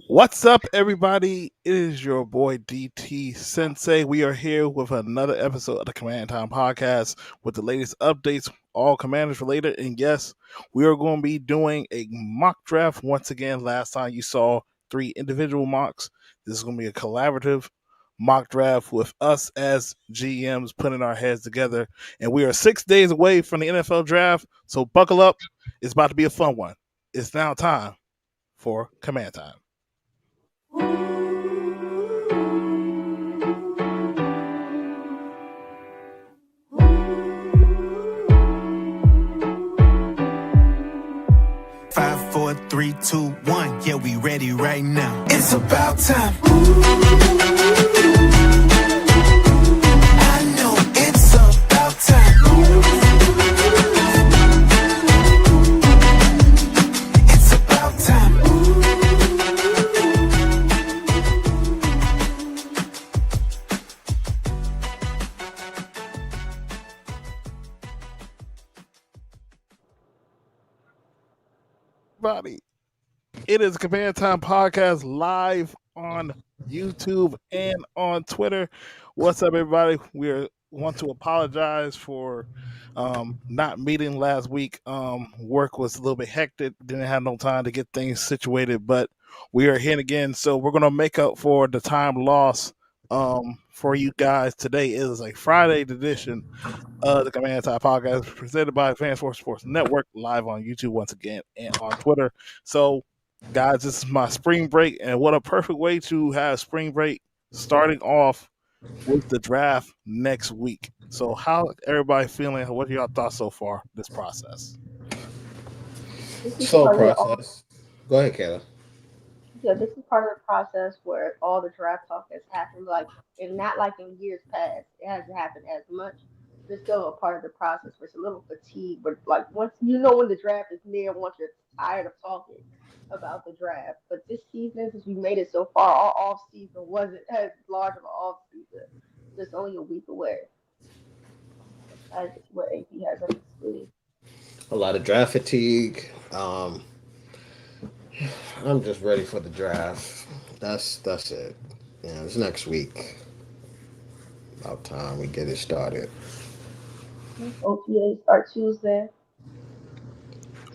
What's up, everybody? It is your boy DT Sensei. We are here with another episode of the Command Time Podcast with the latest updates, all Commanders related. And yes, we are going to be doing a mock draft once again. Last time you saw three individual mocks. This is going to be a collaborative mock draft with us as GMs putting our heads together. And we are 6 days away from the NFL draft. So buckle up. It's about to be a fun one. It's now time for Command Time. Five, four, three, two, one. Yeah, we ready right now. It's about time. I know it's about time. It's about time. Everybody, it is Command Time Podcast live on YouTube and on Twitter. What's up, everybody? We want to apologize for not meeting last week. Work was a little bit hectic, didn't have no time to get things situated, but we are here again. So we're gonna make up for the time lost for you guys. Today is a Friday edition the Command Time Podcast presented by Fans for Sports Network, live on YouTube once again and on Twitter. So, guys, this is my spring break, and what a perfect way to have spring break starting off with the draft next week. So, how everybody feeling? What are y'all thoughts so far this process? Slow process. Go ahead, Kayla. Yeah, this is part of the process where all the draft talk has happened. Like, and not like in years past, it hasn't happened as much. But it's still a part of the process where it's a little fatigue. But like once you know when the draft is near, once you're tired of talking about the draft. But this season, since we made it so far, our off season wasn't as large of an off season. Just only a week away. That's what AP has on his sleeve. A lot of draft fatigue. I'm just ready for the draft. That's it. Yeah, it's next week. About time we get it started. OTA start Tuesday.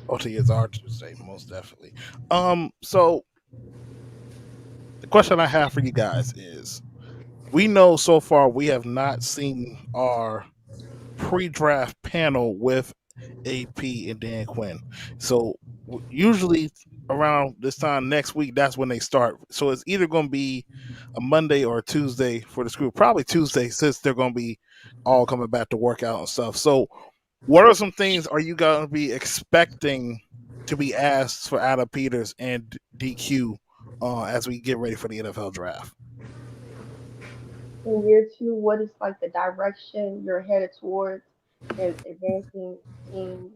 OTAs are Tuesday, most definitely. So the question I have for you guys is: we know so far we have not seen our pre-draft panel with AP and Dan Quinn. So usually around this time next week, that's when they start. So it's either going to be a Monday or a Tuesday for this group. Probably Tuesday since they're going to be all coming back to work out and stuff. So what are some things are you going to be expecting to be asked for Adam Peters and DQ as we get ready for the NFL draft? In year two, what is like the direction you're headed towards and advancing in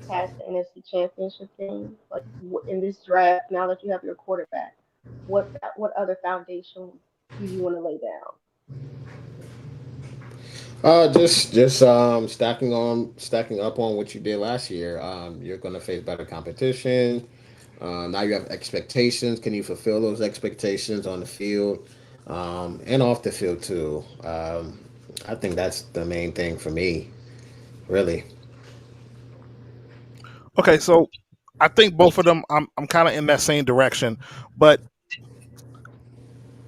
past the NFC Championship game? Like in this draft, now that you have your quarterback, what other foundation do you want to lay down? Just stacking up on what you did last year. You're gonna face better competition. Now you have expectations. Can you fulfill those expectations on the field and off the field too? I think that's the main thing for me, really. Okay, so I think both of them. I'm kind of in that same direction, but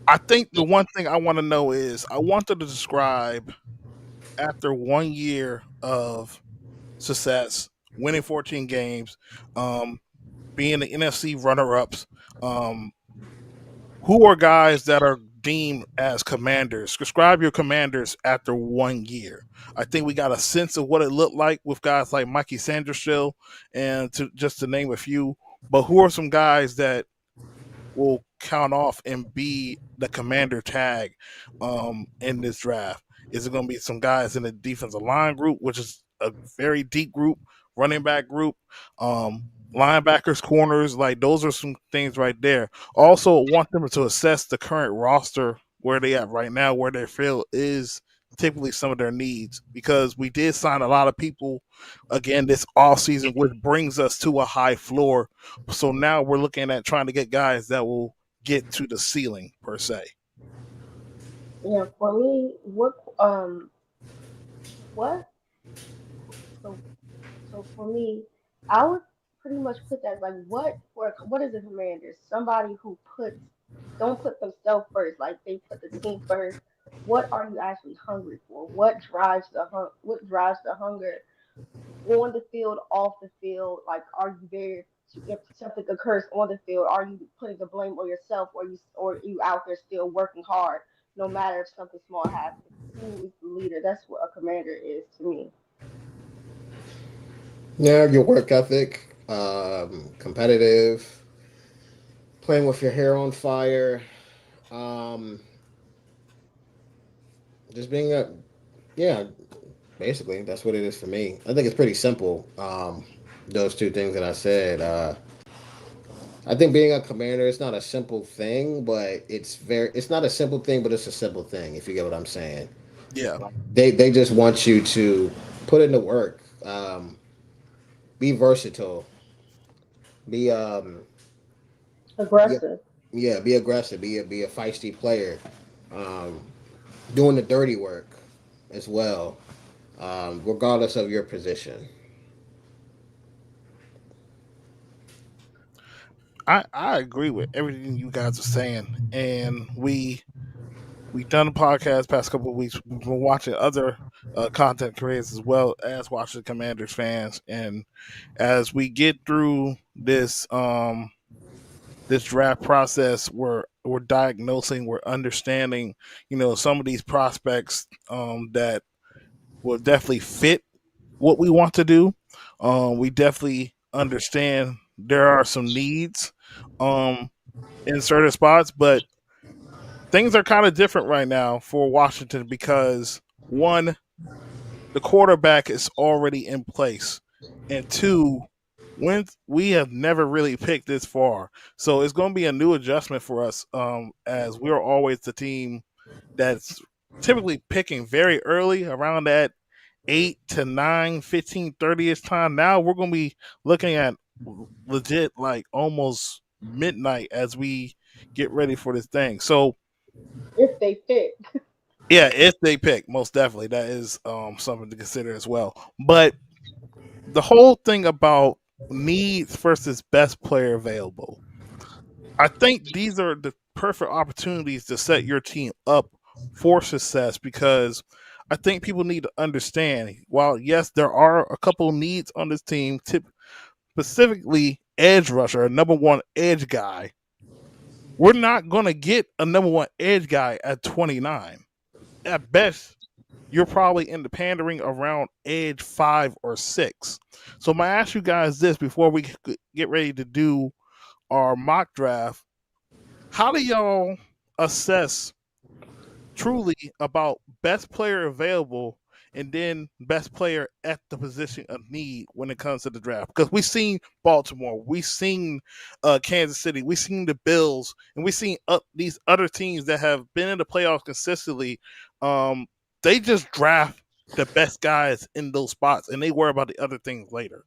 I think the one thing I want to know is I want to describe after 1 year of success, winning 14 games, being the NFC runner-ups. Um, who are guys that are deemed as commanders? Describe your commanders after 1 year. I think we got a sense of what it looked like with guys like Mikey Sanderstill, and just to name a few. But who are some guys that will count off and be the commander tag in this draft? Is it going to be some guys in the defensive line group, which is a very deep group, running back group, linebackers, corners? Like those are some things right there. Also, want them to assess the current roster where they at right now, where their field is typically some of their needs, because we did sign a lot of people again this off season, which brings us to a high floor. So now we're looking at trying to get guys that will get to the ceiling per se. Yeah, for me, what so so for me, I would pretty much put that like what is a commander? Somebody who puts don't put themselves first, like they put the team first. What are you actually hungry for? What drives the hunger on the field, off the field? Like, are you there to, if something occurs on the field? Are you putting the blame on yourself, or you out there still working hard, no matter if something small happens? Who is the leader? That's what a commander is to me. Yeah, your work ethic, competitive, playing with your hair on fire, um, just being a yeah. Basically, that's what it is for me. I think it's pretty simple. Those two things that I said. I think being a commander is not a simple thing, but it's very. It's not a simple thing, but it's a simple thing. If you get what I'm saying, Yeah, they just want you to put in the work, be versatile, be be Aggressive. yeah, be aggressive, be a feisty player, um, doing the dirty work as well, regardless of your position. I agree with everything you guys are saying, and we done the podcast past couple of weeks. We've been watching other content creators as well as watching Commanders fans, and as we get through this draft process, we're diagnosing, we're understanding, some of these prospects that will definitely fit what we want to do. We definitely understand there are some needs um, in certain spots, but things are kind of different right now for Washington because one, the quarterback is already in place, and two, when we have never really picked this far, so it's going to be a new adjustment for us. As we're always the team that's typically picking very early around that 8 to 9, 15, 30ish time. Now we're going to be looking at legit like almost midnight as we get ready for this thing. So If they pick. yeah, if they pick, most definitely that is something to consider as well. But the whole thing about needs versus best player available, I think these are the perfect opportunities to set your team up for success because I think people need to understand while yes there are a couple needs on this team, specifically edge rusher, a number one edge guy. We're not going to get a number one edge guy at 29. At best, you're probably in the pandering around age 5 or 6. So I'm gonna ask you guys this before we get ready to do our mock draft. How do y'all assess truly about best player available and then best player at the position of need when it comes to the draft? Because we've seen Baltimore, we've seen Kansas City, we've seen the Bills, and we've seen these other teams that have been in the playoffs consistently. Um, they just draft the best guys in those spots, and they worry about the other things later.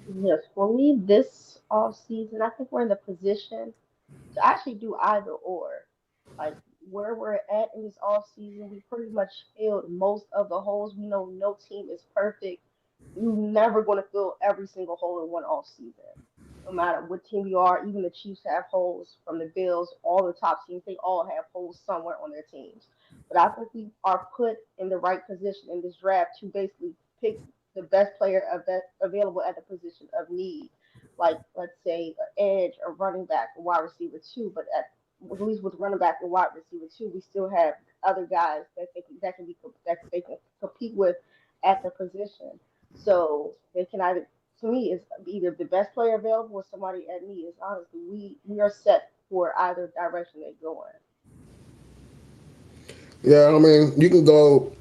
Yes, for me, this off season, I think we're in the position to actually do either or. Like where we're at in this off season, we pretty much filled most of the holes. We know no team is perfect. You're never going to fill every single hole in one off season. No matter what team you are, even the Chiefs have holes from the Bills, all the top teams, they all have holes somewhere on their teams. But I think we are put in the right position in this draft to basically pick the best player available at the position of need. Like, let's say, an edge, a running back, a wide receiver, too. But at least with running back and wide receiver, too, we still have other guys that they can compete with at the position. So they can either, to me, is either the best player available or somebody at need. Is honestly, we are set for either direction they go in. Yeah, I mean, you can go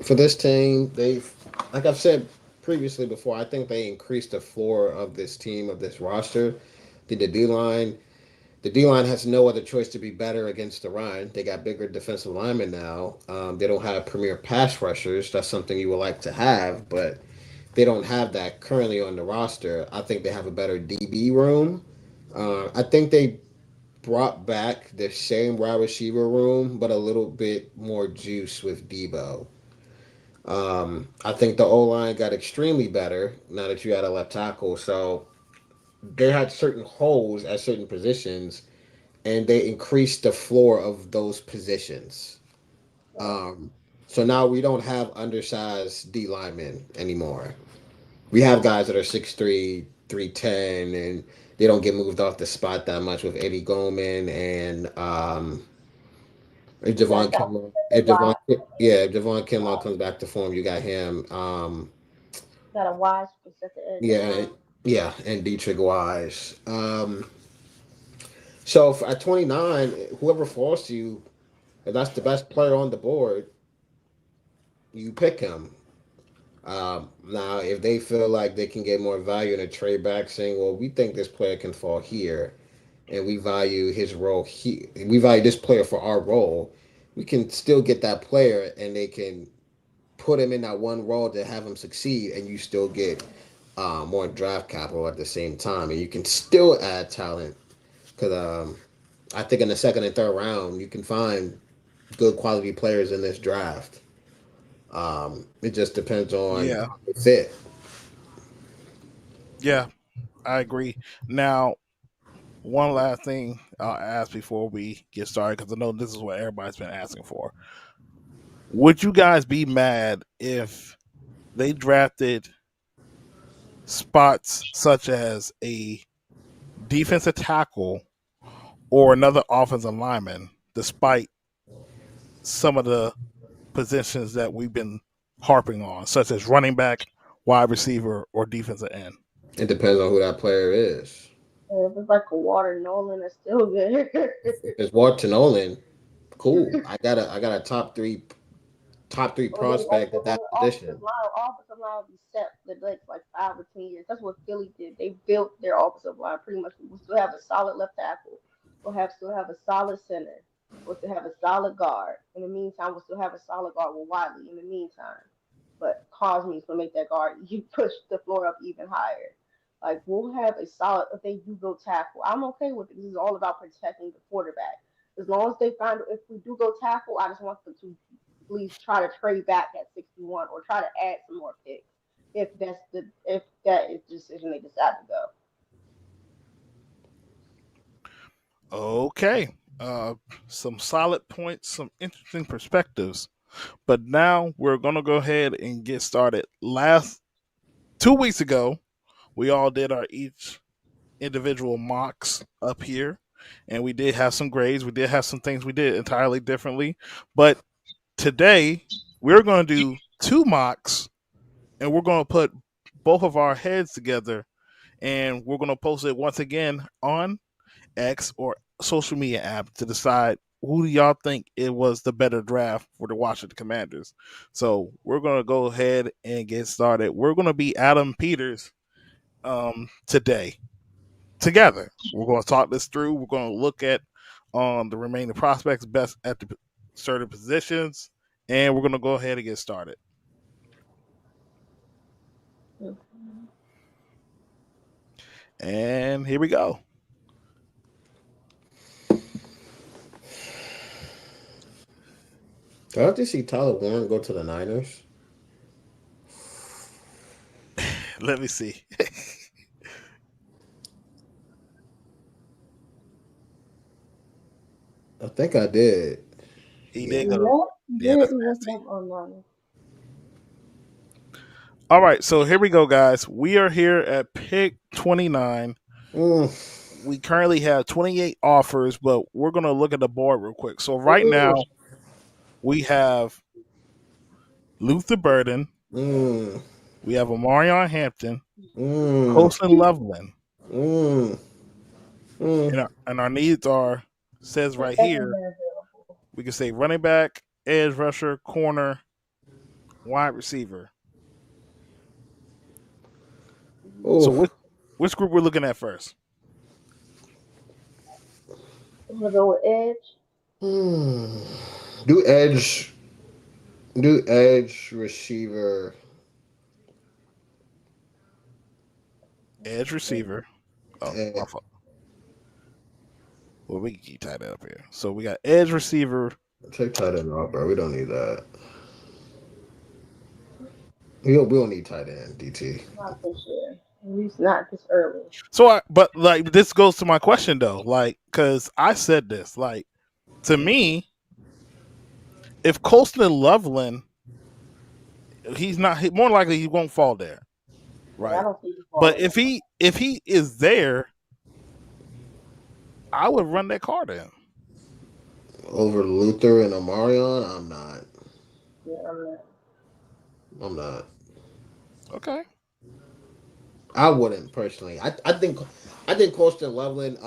for this team. They've, like I've said previously before, I think they increased the floor of this team of this roster. Did the D line? The D line has no other choice to be better against the run. They got bigger defensive linemen now. They don't have premier pass rushers. That's something you would like to have, but they don't have that currently on the roster. I think they have a better DB room. I think they brought back the same wide receiver room, but a little bit more juice with Debo. I think the O line got extremely better now that you had a left tackle. So they had certain holes at certain positions, and they increased the floor of those positions. Right. Um, so now we don't have undersized D linemen anymore. We have guys that are 6'3", 310, and they don't get moved off the spot that much with Eddie Goldman and if You got Javon Dalvin Kinlaw. a lot. If Javon Kinlaw comes back to form, you got him. Got a wide specific edge Yeah, now. yeah, and Dietrich Wise. So at 29, whoever falls to you, if that's the best player on the board, you pick him. Now, if they feel like they can get more value in a trade back, saying, "Well, we think this player can fall here, and we value his role here. We value this player for our role," we can still get that player, and they can put him in that one role to have him succeed, and you still get more draft capital at the same time, and you can still add talent. Because I think in the second and third round, you can find good quality players in this draft. It just depends on Yeah, the fit. yeah, I agree. Now, one last thing I'll ask before we get started, because I know this is what everybody's been asking for. Would you guys be mad if they drafted spots such as a defensive tackle or another offensive lineman, despite some of the positions that we've been harping on, such as running back, wide receiver, or defensive end? It depends on who that player is. And if it's like a Water Nolan, it's still good. If it's Walter Nolan, cool. I got a top three Or then prospect at that position. offensive line will be set for the next like 5 or 10 years. That's what Philly did. They built their offensive line pretty much. We still have a solid left tackle. We'll still have a solid center. We'll still have a solid guard. In the meantime, we'll still have a solid guard with Wiley. In the meantime, but Cosme's gonna make that guard you push the floor up even higher. Like we'll have a solid if they do go tackle. I'm okay with it. This is all about protecting the quarterback. As long as they find if we do go tackle, I just want them to least try to trade back at 61 or try to add some more picks if that is the decision they decide to go. Okay. Some solid points, some interesting perspectives. But now we're going to go ahead and get started. Last 2 weeks ago, we all did our each individual mocks up here, and we did have some grades. We did have some things we did entirely differently. But today, we're going to do two mocks, and we're going to put both of our heads together, and we're going to post it once again on X or social media app to decide who do y'all think it was the better draft for the Washington Commanders. So we're gonna go ahead and get started. We're gonna be Adam Peters today together. We're gonna talk this through. We're gonna look at the remaining prospects best at the certain positions, and we're gonna go ahead and get started. And here we go. Did I just see Tyler Warren go to the Niners? Let me see. I think I did. He did go Yeah. to. No, Yeah, did that's he was nasty. up online? All right, so here we go, guys. We are here at pick 29. Mm. We currently have 28 offers, but we're going to look at the board real quick. So right Mm. now, we have Luther Burden, Mm. we have Omarion Hampton, Mm. Colson Loveland, Mm. Mm. and our needs are, says The right here, secondary available. we can say running back, edge rusher, corner, wide receiver. So Oh. which group we're looking at first? I'm gonna go with Edge. Mm. Do edge. Do edge receiver. Edge receiver. Oh, eh, my fault. Well, we can keep tight end up here. So we got edge receiver. Take tight end off, bro. We don't need that. We don't need tight end, DT. Not this year. At least not this early. But like this goes to my question though, like because I said this, like to me, if Colston and Loveland, he's not more likely he won't fall there, Yeah, I right? don't see you But falling there. if he is there, I would run that card in. Over Luther and Omarion, I'm not. Yeah, I'm not. I'm not. Okay. I wouldn't personally. I think Colston Loveland,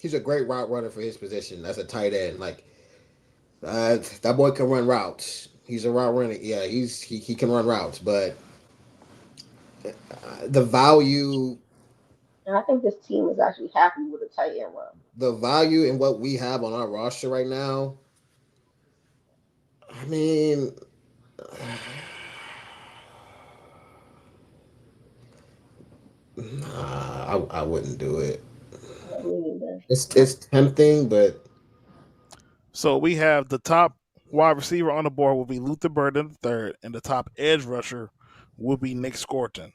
he's a great route runner for his position. That's a tight end. Like that boy can run routes. He's a route runner. Yeah, he can run routes, but the value And I think this team is actually happy with a tight end run. the value in what we have on our roster right now. I mean, nah, I wouldn't do it. Yeah, me neither. It's tempting, but So we have the top wide receiver on the board will be Luther Burden the third, and the top edge rusher will be Nick Scorton.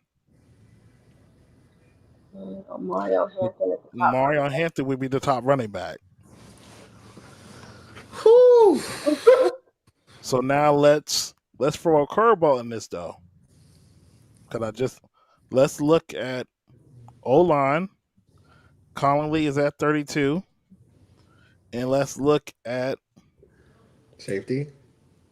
Mario Hampton is the top running Mario Hampton would be the top running back. whew, back. So now let's throw a curveball in this though. Cause I just let's look at O line. Conley is at 32, and let's look at safety.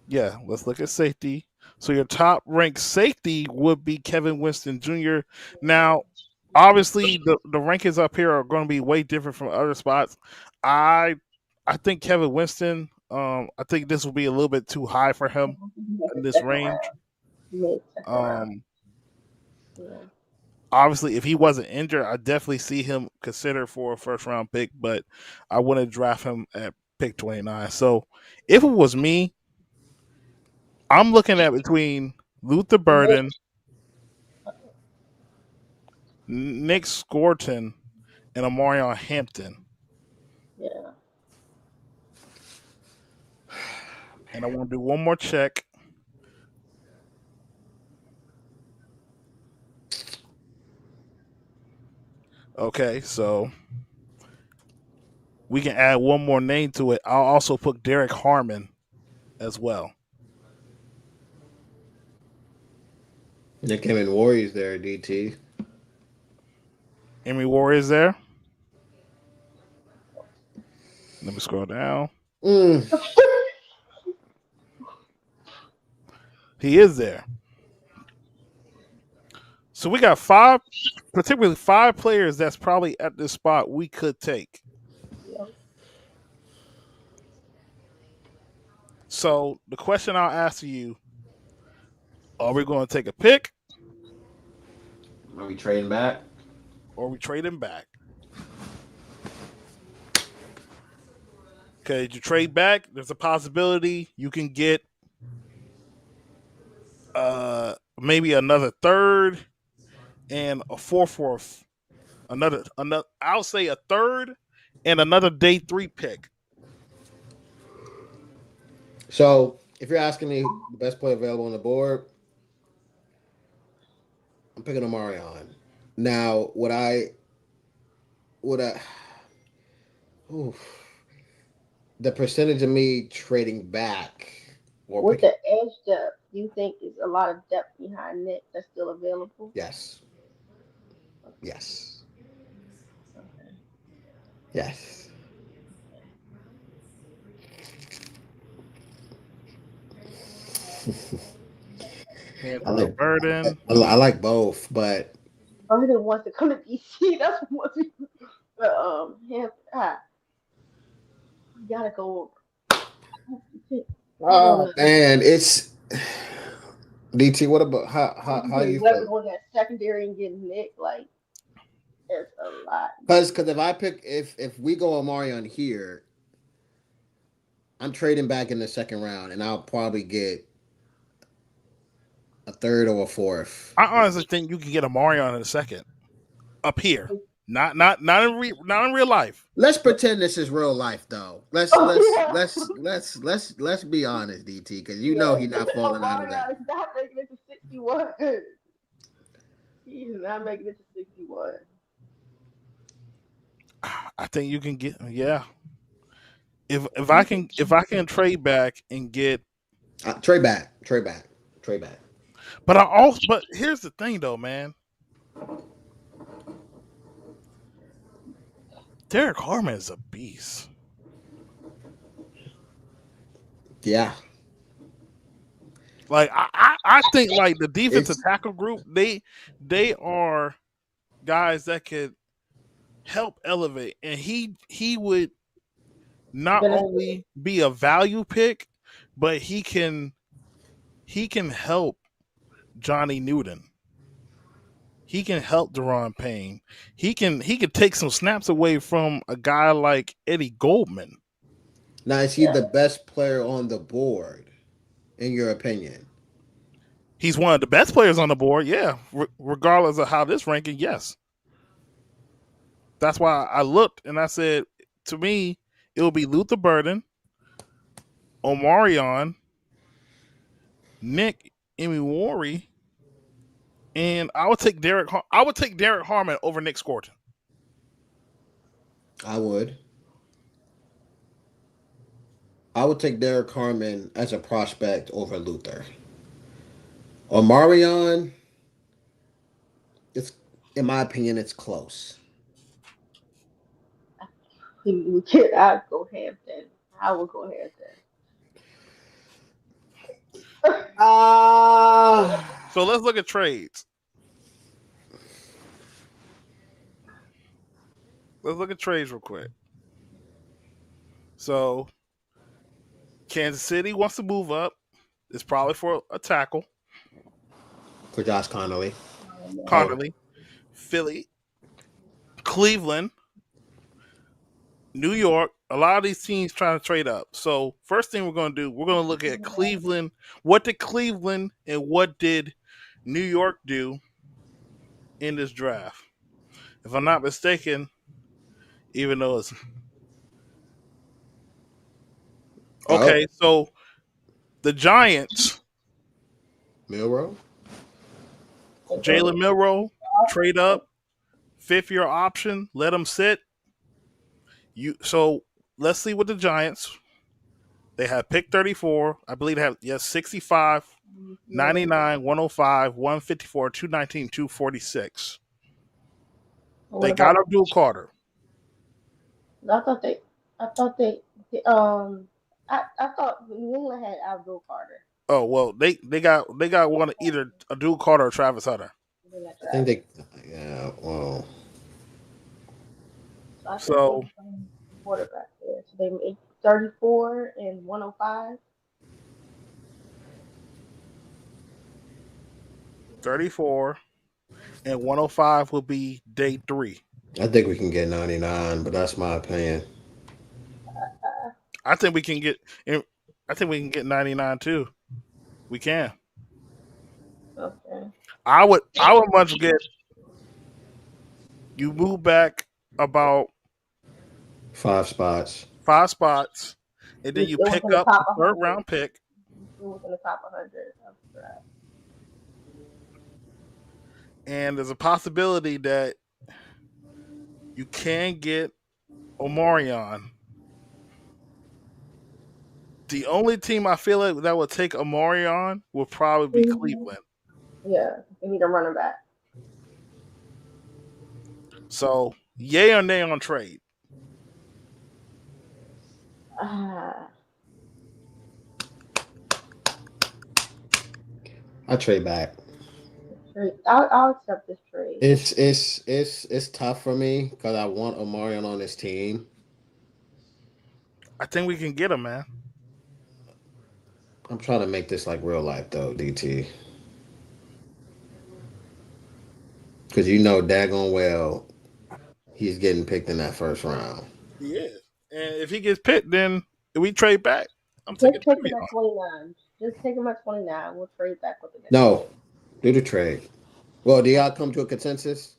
let's look at safety. So your top ranked safety would be Kevin Winston Jr. Now, obviously, the rankings up here are going to be way different from other spots. I I think Kevin Winston. I think this will be a little bit too high for him Like in the this second range. round, mid second round. Um, Yeah. Obviously, if he wasn't injured, I definitely see him considered for a first round pick, but I wouldn't draft him at pick 29. So if it was me, I'm looking at between Luther Mid, Burden, Nick Scorton, and Amarion Hampton. yeah. And I want to do one more check. Okay, so we can add one more name to it. I'll also put Derek Harmon as well. Nick him and Warriors there, DT. Emery Warriors there. Let me scroll down. Mm. He is there. So we got particularly five players that's probably at this spot we could take. Yeah. So the question I'll ask you: are we going to take a pick, Are we trading back? or are we trading back? Okay, you trade back. There's a possibility you can get maybe another third and a fourth. Another. I'll say a third and another day 3 pick. So if you're asking me the best player available on the board, I'm picking Omarion. Now, would I oof, the percentage of me trading back or With picking the edge depth, you think is a lot of depth behind Nick that's still available? yes. Yes. Okay. Yes. I Hampton or like Burden. I like both, but Burden wants to come to DC. That's what he. But him, you gotta go over. I don't know. man, it's DT. What about Like you how get you weapon feel? on that secondary and get Nick. Like it's a lot. Because if I pick if we go Omarion here, I'm trading back in the second round, and I'll probably get a third or a fourth. I honestly think you can get a Marion in a second up here. Not in real life. Let's pretend this is real life though. Let's Oh let's yeah, let's let's let's let's be honest, DT, because you know yeah. he's not falling out of that. Omarion is not making it to 61. He's not making it to 61. I think you can get yeah. If I can trade back and get, Trade back, trade back, trade back. but here's the thing though, man. Derek Harmon is a beast. Yeah, Like I think like the defensive it's tackle group, they are guys that could help elevate, and he would not Benedict. only be a value pick, but he can help Johnny Newton. He can help Deron Payne. He can take some snaps away from a guy like Eddie Goldman. now is he Yeah, the best player on the board in your opinion? He's one of the best players on the board, yeah. Regardless of how this ranking, yes. That's why I looked and I said, to me, it will be Luther Burden, Omarion, Nick Imiwari, and I would take Derek Harmon over Nick Scorton. I would. I would take Derek Carmen as a prospect over Luther. Omarion, it's in my opinion, it's close. we could. I'd go Hampton. I would go Hampton. Ah, So let's look at trades. Let's look at trades real quick. So Kansas City wants to move up. It's probably for a tackle. for Josh Connolly. Or Connerly, Philly, Cleveland, New York. A lot of these teams trying to trade up. So first thing we're going to do, we're going to look at Cleveland. What did Cleveland and what did New York do in this draft? If I'm not mistaken, even though it's oh, okay, so the Giants, Milrow. Jalen Milrow, trade up, 5th-year option, let him sit. So let's see what the Giants. They have pick 34. I believe they have 65, Yeah. 99, 105, 154, 219, 246. What They got about? Abdul Carter. I thought they. I thought they I thought New England had Abdul Carter. Oh well, they got one either Abdul Carter or Travis Hunter. In that I think draft. they. Yeah. Well, So I think they So quarterback there. So they made 34 and 105. 34 and 105 will be day 3. I think we can get 99, but that's my opinion. I think we can get. I think we can get 99 too. We can. Okay. I would much get you move back about 5 spots. 5 spots, and then He's you still pick within the up top a third 100. round pick, He's still within the top 100 of the draft. and there's a possibility that you can get Omarion. The only team I feel like that would take Omarion will probably be Mhm. Cleveland. Yeah, they need a running back. So, yay or nay on trade? Ah, I trade back. trade. I'll accept this trade. It's tough for me because I want Omarion on this team. I think we can get him, man. I'm trying to make this like real life though, DT, because you know daggone well he's getting picked in that first round. He is. And if he gets picked, then if we trade back, I'm taking Just take him Trevion. at 29. Just take him at 29. We'll trade back with the next No, pick. do the trade. Well, do y'all come to a consensus?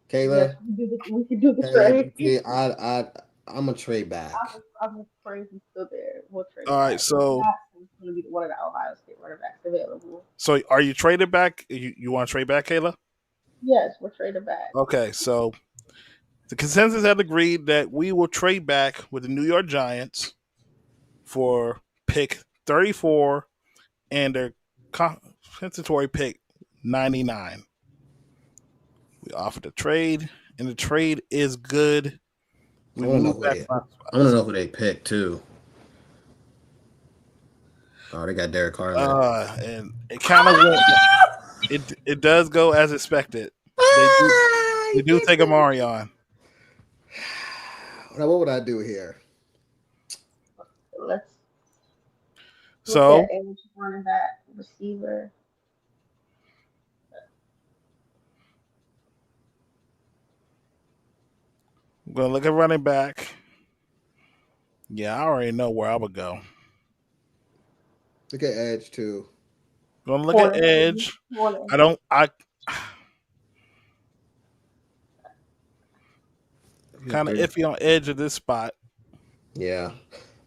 Kayla, Yes, we can do the Kayla, trade. DT, I'm a trade back. I'm afraid he's still there. We'll trade All it right, back. If so not, he's going to be one of the Ohio State running backs available. are you traded back? You want to trade back, Kayla? Yes, we'll trade it back. Okay, so the consensus had agreed that we will trade back with the New York Giants for pick 34 and their compensatory pick 99. We offered a trade, and the trade is good. I We want to know moved who back they. five I want to spots. know who they picked too. Oh, they got Derek Carlin. And it kind of went. It does go as expected. They do Ah, they you do picked take a Marion. Now, what would I do here? Let's look at So edge running back, receiver. I'm gonna look at running back. Yeah, I already know where I would go. Look at Edge too. Gonna look at Corner. edge. Corner. I don't. I He's kind of big. iffy on edge of this spot. Yeah,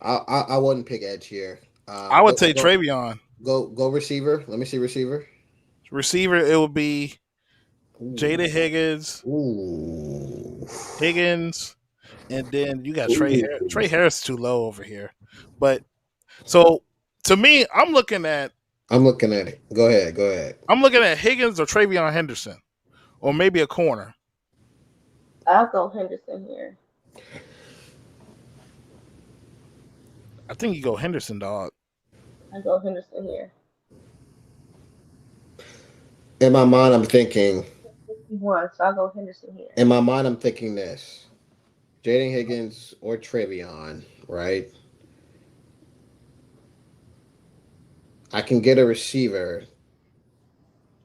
I wouldn't pick Edge here. I would Go say go Travion. go receiver. Let me see receiver. Receiver, it would be Jada Ooh, Higgins, ooh, Higgins, and then you got Trey Harris. ooh. Trey Harris is too low over here. But so to me, I'm looking at it. Go ahead. Go ahead. I'm looking at Higgins or Travion Henderson, or maybe a corner. I'll go Henderson here. I think you go Henderson, dog. I'll go Henderson here. In my mind, I'm thinking. 61, so I'll go Henderson here. In my mind, I'm thinking this: Jaden Higgins or Trevion, right? I can get a receiver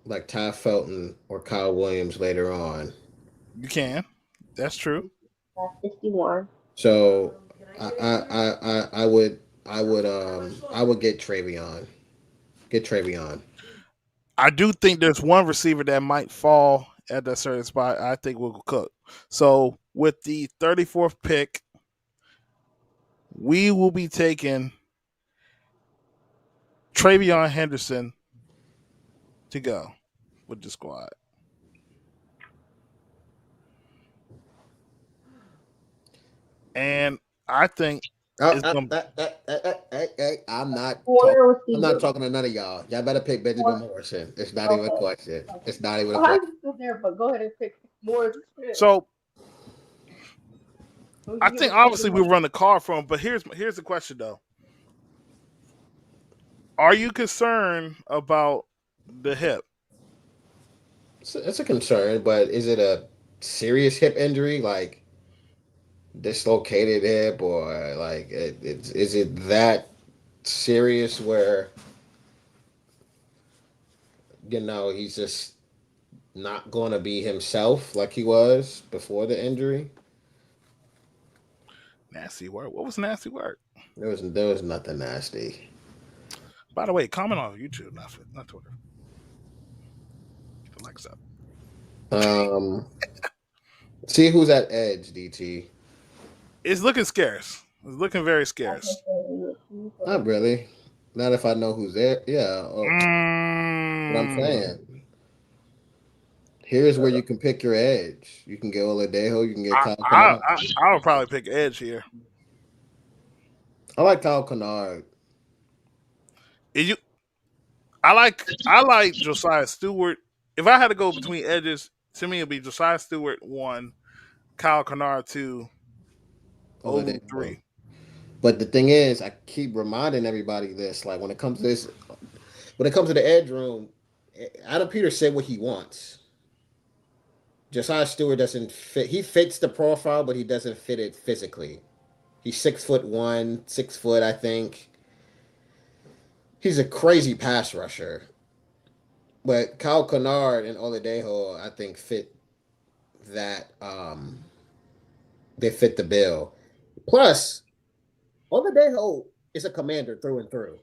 like Ty Felton or Kyle Williams later on. You can. That's true. 61. So I would get Travion. Get Travion. I do think there's one receiver that might fall at that certain spot. I think will cook. So with the 34th pick, we will be taking Travion Henderson to go with the squad. And I think it's going to I'm not talking. Corner I'm not receiver. talking to none of y'all. Y'all better pick Benjamin Corner. Morrison. It's not even a Okay. question. Okay. It's not even a Oh, question. I'm still there, but go ahead and pick more. so Who I you think giving to obviously we Benjamin? run the car from, but here's the question though. Are you concerned about the hip? It's a concern, but is it a serious hip injury, like dislocated hip, or like is it that serious where he's just not going to be himself like he was before the injury? Nasty word. What was nasty word? There was nothing nasty. By the way, comment on YouTube, not Twitter. Get the likes up. Um, See who's at edge, DT. It's looking scarce. It's looking very I can scarce. say you Not first. really. Not if I know who's there. Yeah, what I'm Mm, saying. Here's where you can pick your edge. You can get Oladejo. You can get I, Kyle I Kennard. I I would probably pick Edge here. I like Kyle Kennard. Is you I like Josiah Stewart. If I had to go between edges, to me it'd be Josiah Stewart one, Kyle Kennard two, Olu Oladejo. three. But the thing is, I keep reminding everybody this. Like when it comes to the edge room, Adam Peters said what he wants. Josiah Stewart doesn't fit. He fits the profile, but he doesn't fit it physically. He's 6'1", 6 foot, I think. He's a crazy pass rusher. But Kyle Kennard and Oladejo, I think, fit that. They fit the bill. Plus, Oladejo is a commander through and through.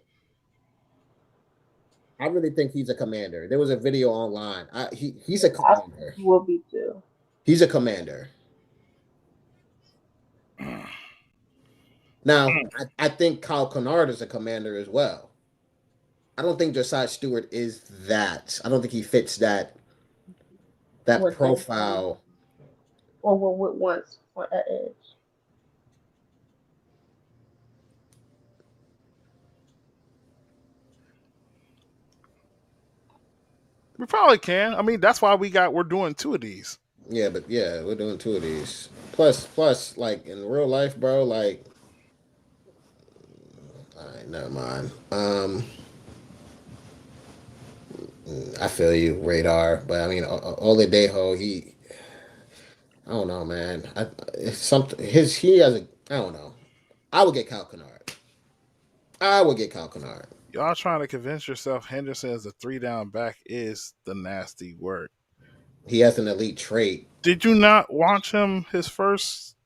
I really think he's a commander. There was a video online. He's a I commander. think you will be too. He's a commander. Now, I think Kyle Kennard is a commander as well. I don't think Josiah Stewart is that. I don't think he fits that What Dan Quinn profile. or what would once for an edge. We probably can. I mean, that's why we're doing two of these. Yeah, but yeah, we're doing two of these. Plus, like in real life, bro. Like, all right, never mind. I feel you, radar. But I mean, Oladejo, I don't know, man. It's something. He has a. I don't know. I would get Kyle Kennard. I would get Kyle Kennard. Y'all trying to convince yourself Henderson as a three down back is the nasty work. He has an elite trait. Did you not watch him his first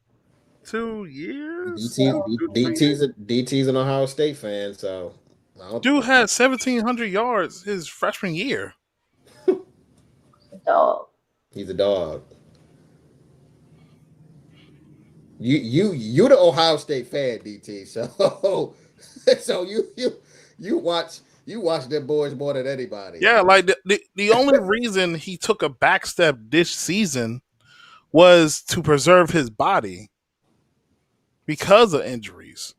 2 years? DT, Two, No, two, I three didn't. years? DT's an Ohio State fan, so I don't, Dude had 1,700 yards his freshman year. Dog. he's a dog. You the Ohio State fan, DT. So so you watch them boys more than anybody. Yeah, like the only reason he took a back step this season was to preserve his body because of injuries.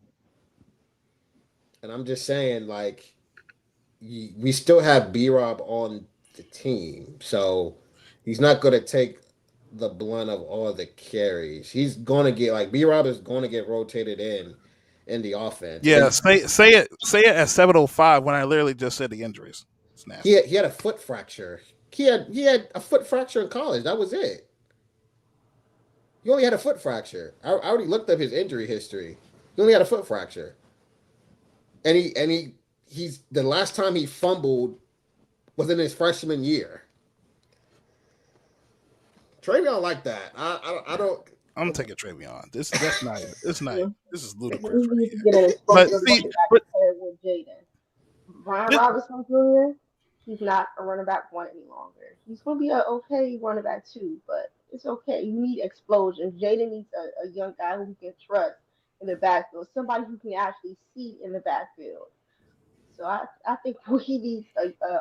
And I'm just saying, like, we still have B Rob on the team, so he's not going to take the blunt of all the carries. He's going to get like B Rob is going to get rotated in the offense, Yeah, and say it at 7:05 when I literally just said the injuries. It's nasty. he had a foot fracture. He had a foot fracture in college. That was it. He only had a foot fracture. I already looked up his injury history. He only had a foot fracture, and he's the last time he fumbled was in his freshman year. Travion like that. I don't. I'm taking Travion. That's not even. It's not. Yeah. This is We ludicrous right need to here. get an But explosive see, running back but compared with Jaden. Brian this, Robinson Jr., he's not a running back one any longer. He's going to be an okay running back two, but it's okay. You need explosion. Jaden needs a young guy who he can trust in the backfield, somebody who can actually see in the backfield. So I think he needs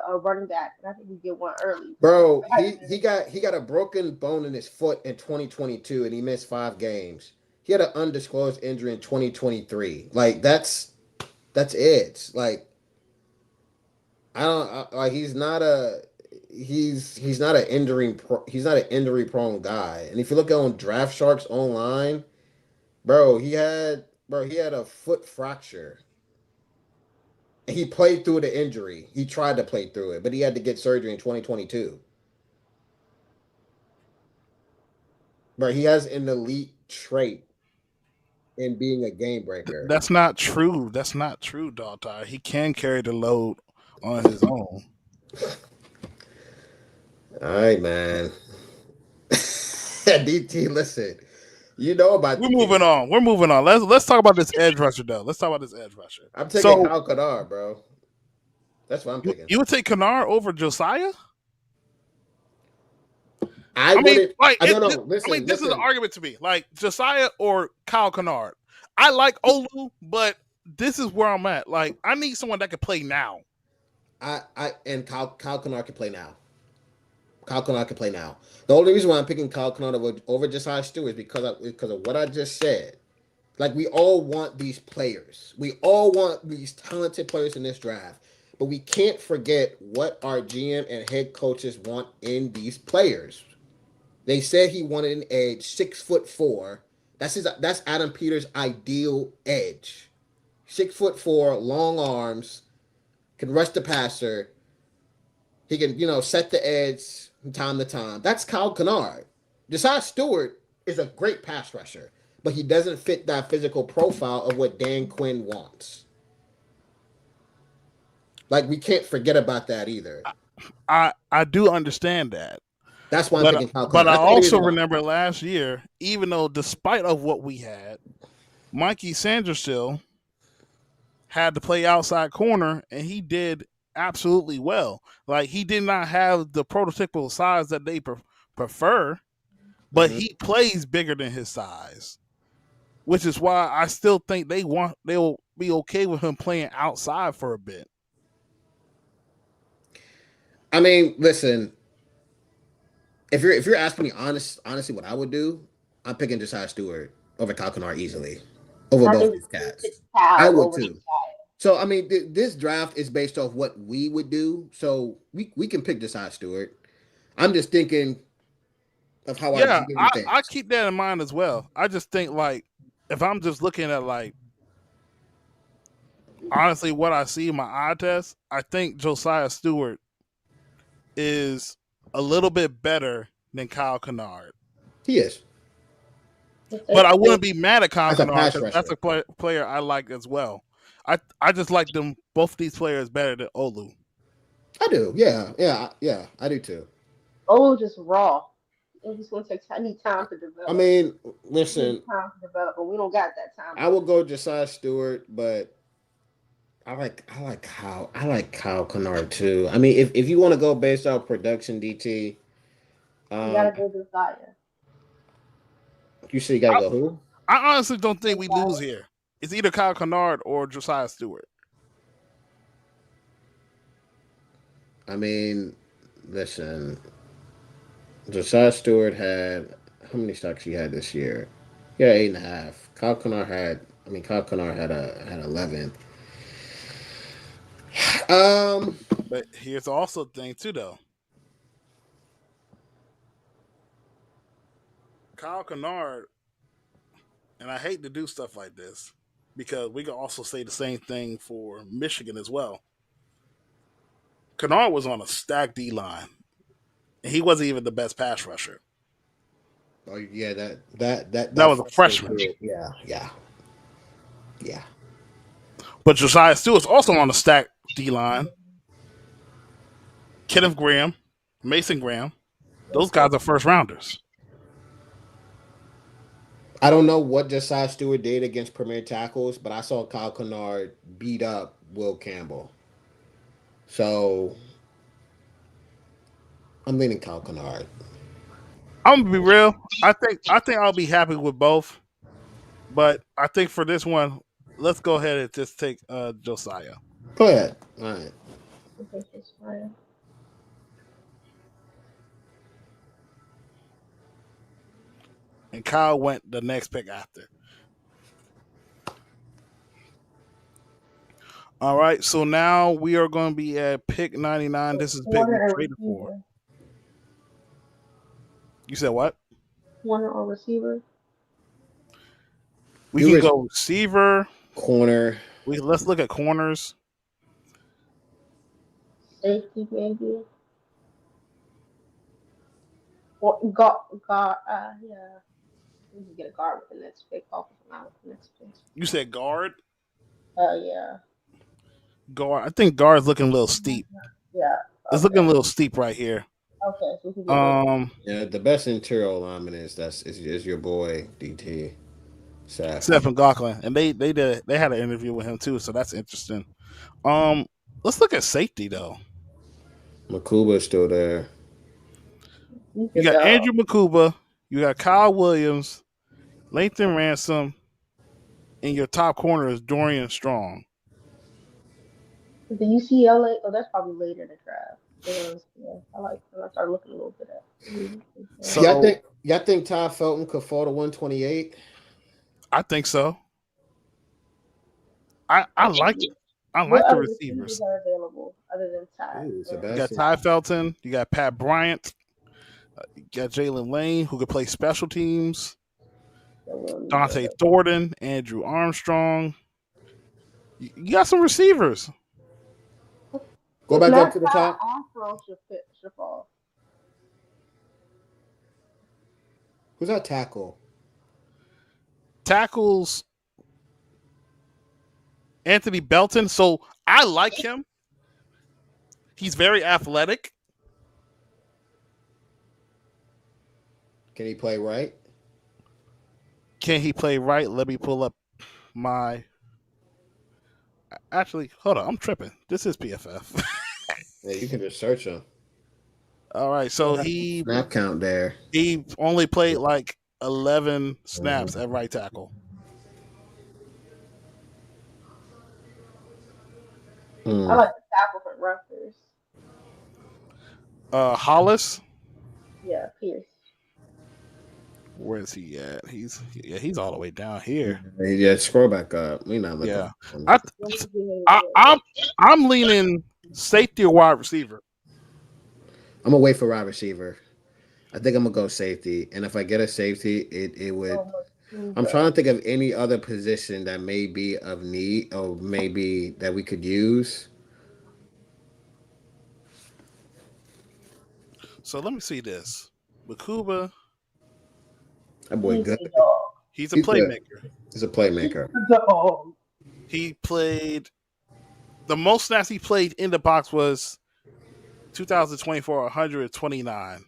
a running back, and I think we get one early. Bro, Right. he got a broken bone in his foot in 2022, and he missed 5 games. He had an undisclosed injury in 2023. Like that's it. Like I don't like he's not an he's not an injury prone guy. And if you look on Draft Sharks online, bro, he had a foot fracture. He played through the injury. He tried to play through it, but he had to get surgery in 2022. Bro, he has an elite trait in being a game breaker. that's not true. That's not true, dog. He can carry the load on his own. All right, man. DT, listen. You know about We're the moving kid. on. We're moving on. Let's talk about this edge rusher though. Let's talk about this edge rusher. I'm taking So Kyle Kadar, bro. That's what I'm picking. you would take Kanar over Josiah? I I mean, wouldn't. like I it. don't know. I mean, Listen, this is an listen. argument to me. Like Josiah or Kyle Kennard. I like Olu, but this is where I'm at. Like, I need someone that can play now. And Kyle Kennard can play now. Kyle Kennard can play now. The only reason why I'm picking Kyle Kennard over Josiah Stewart is because of what I just said. Like we all want these players. We all want these talented players in this draft. But we can't forget what our GM and head coaches want in these players. They said he wanted an edge, 6'4". That's Adam Peters' ideal edge. 6'4", long arms, can rush the passer. He can, set the edge from time to time. That's Kyle Kennard. Josiah Stewart is a great pass rusher, but he doesn't fit that physical profile of what Dan Quinn wants. Like we can't forget about that either. I do understand that, That's why I'm but picking Kyle but Kennard. I That's the only also reason why. remember last year, even though despite of what we had, Mikey Sanderstill had to play outside corner, and he did absolutely well. Like he did not have the prototypical size that they prefer, but he plays bigger than his size, which is why I still think they'll be okay with him playing outside for a bit. I mean, listen, if you're asking me honestly, what I would do, I'm picking Josiah Stewart over Kyle Kennard easily, over I both think these we pick cats. I Cal would over too. Josiah. So I mean, this draft is based off what we would do. So we can pick Josiah Stewart. I'm just thinking of how I Yeah, view I things. keep that in mind as well. I just think like if I'm just looking at like honestly what I see in my eye test, I think Josiah Stewart is a little bit better than Kyle Kennard. He is If But they I still wouldn't be mad at Kyle as a Kennard pass because that's rusher. a player I like as well. I just like them both these players better than Olu. I do. Yeah, yeah, yeah. I do too. Olu just raw. It's just gonna take time, need time to I develop. mean, It needs listen, time to develop, but we don't got that time I yet. will go Josiah Stewart, but I like Kyle Kennard too. I mean, if you want to go based off production, DT, You gotta um, go Josiah. you say you gotta go who? I honestly don't think we lose Josiah. here. It's either Kyle Kennard or Josiah Stewart. I mean, listen, Josiah Stewart had how many stocks he had this year? Yeah, 8.5. Kyle Kennard had. I mean, Kyle Kennard had 11. Um, But here's also the thing too, though. Kyle Kennard, and I hate to do stuff like this because we can also say the same thing for Michigan as well. Kennard was on a stacked D line, and he wasn't even the best pass rusher. oh yeah, that That was a freshman freshman. period. Yeah, yeah, yeah. But Josiah Stewart's also on a stacked D line. Kenneth Graham, Mason Graham, those Okay. guys are first rounders. I don't know what Josiah Stewart did against premier tackles, but I saw Kyle Kennard beat up Will Campbell. So I'm leaning Kyle Kennard. I'm gonna be real. I think I'll be happy with both, but I think for this one, let's go ahead and just take Josiah. Go ahead. All right. Okay, Josiah. And Kyle went the next pick after. All right, so now we are going to be at pick 99. This is pick we Corner and traded for. receiver. You said what? Corner or receiver. We Do can it go receiver. corner. Let's look at corners. Safety maybe. Or guard. Yeah. We can get a guard with the next pick. Off of now with the next pick. You said guard. Yeah. Guard. I think guard's looking a little steep. Yeah. It's looking a Okay. little steep right here. Okay. So we can get rid of. Um, Yeah, the best interior lineman is your boy DT Seth. Seth McLaughlin, and they had an interview with him too, so that's interesting. Um, let's look at safety though. Makuba's still there. You You could got Andrew Makuba, you got Kyle Williams, Lathan Ransom, and your top corner is Dorian Strong. the UCLA. Oh, that's probably later in the draft. Yeah, I like. I started looking a little bit at. So Y'all think Ty Felton could fall to 128? I think so. I like What the other receivers receivers. are available other than Ty? Ooh, You got Sebastian. Ty Felton, you got Pat Bryant, you got Jalen Lane who could play special teams, That we'll need Dante Thornton, Andrew Armstrong. You got some receivers. Go If back up not to the Ty, top. Armstrong should fall. Who's that tackle? Tackles Anthony Belton. So I like him. He's very athletic. Can he play right? Can he play right? Let me pull up my. Actually, hold on. I'm tripping. This is PFF. Yeah, you can just search him. All right, Still so have some snap count there. he only played like 11 snaps at right tackle. I Hmm. like the tackle for Rutgers. Hollis, Yeah, Pierce. where is he at? He's all the way down here. Yeah, scroll back up. We not looking. Yeah, I, When we get him I again. I'm leaning safety or wide receiver. I'm gonna wait for wide receiver. I think I'm gonna go safety, and if I get a safety, it would. So much I'm trying Cuba. to think of any other position that may be of need or maybe that we could use. So let me see this. Bakuba, That boy He's good. a dog. he's a He's good. playmaker. He's a He's playmaker. a dog. He played the most snaps he played in the box was 2024 129.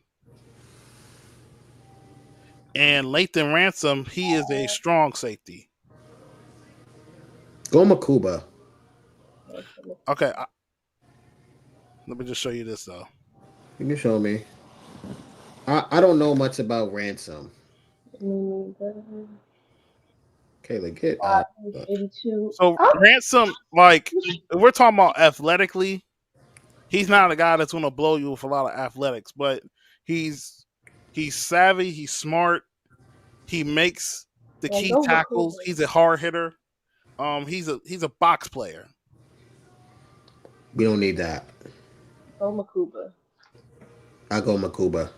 And Lathan Ransom, he is a strong safety. Go Makuba. Okay, let me just show you this though. You can show me. I don't know much about ransom. Kayla, get up. 82. So Oh, Ransom, like if we're talking about athletically, he's not a guy that's going to blow you with a lot of athletics, but he's he's savvy, he's smart, he makes the yeah, key go tackles. Makuba. He's a hard hitter. He's a box player. We don't need that. Go Makuba. I go Makuba.